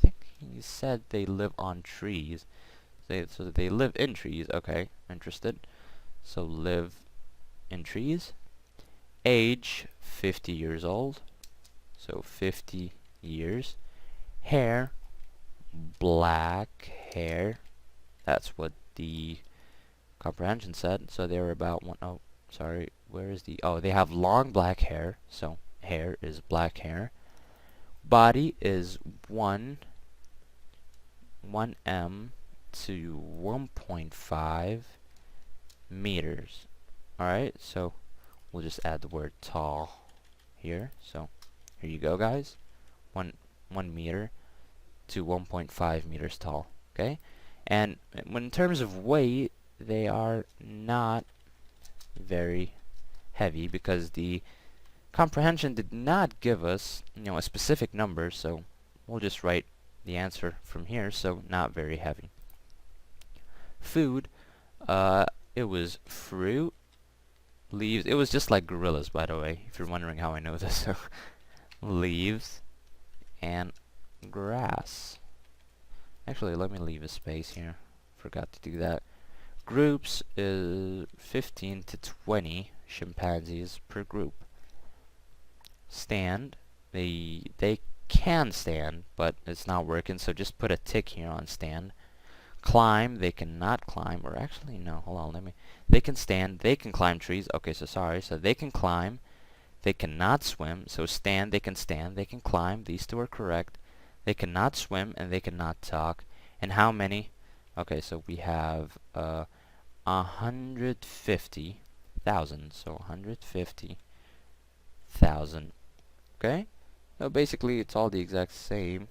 think he said they live on trees. So they live in trees. Okay, interested. So live in trees. Age 50 years old. So 50 years. Hair, black hair. That's what the comprehension said. So they're about where is the, they have long black hair. So hair is black hair. Body is 1 m to 1.5 meters. Alright, so we'll just add the word tall here. So here you go, guys. 1 meter to 1.5 meters tall. Okay, and in terms of weight, they are not very heavy because the comprehension did not give us a specific number, so we'll just write the answer from here. So not very heavy. Food, it was fruit, leaves. It was just like gorillas, by the way, if you're wondering how I know this. So leaves and grass. Actually, let me leave a space here. Forgot to do that. Groups is 15 to 20 chimpanzees per group. Stand, they can stand, but it's not working, so just put a tick here on stand. Climb, they cannot climb, or actually no, hold on, they can stand, they can climb trees. Okay, so sorry, so they can climb, they cannot swim. So stand, they can climb, these two are correct. They cannot swim and they cannot talk. And how many? Okay, so we have 150,000, so 150,000. Okay, so basically it's all the exact same.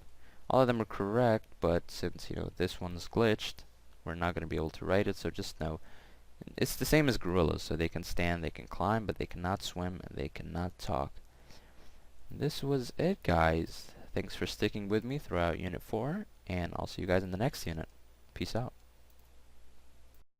All of them are correct, but since this one's glitched, we're not going to be able to write it. So just know it's the same as gorillas. So they can stand, they can climb, but they cannot swim and they cannot talk. This was it, guys. Thanks for sticking with me throughout Unit 4, and I'll see you guys in the next unit. Peace out.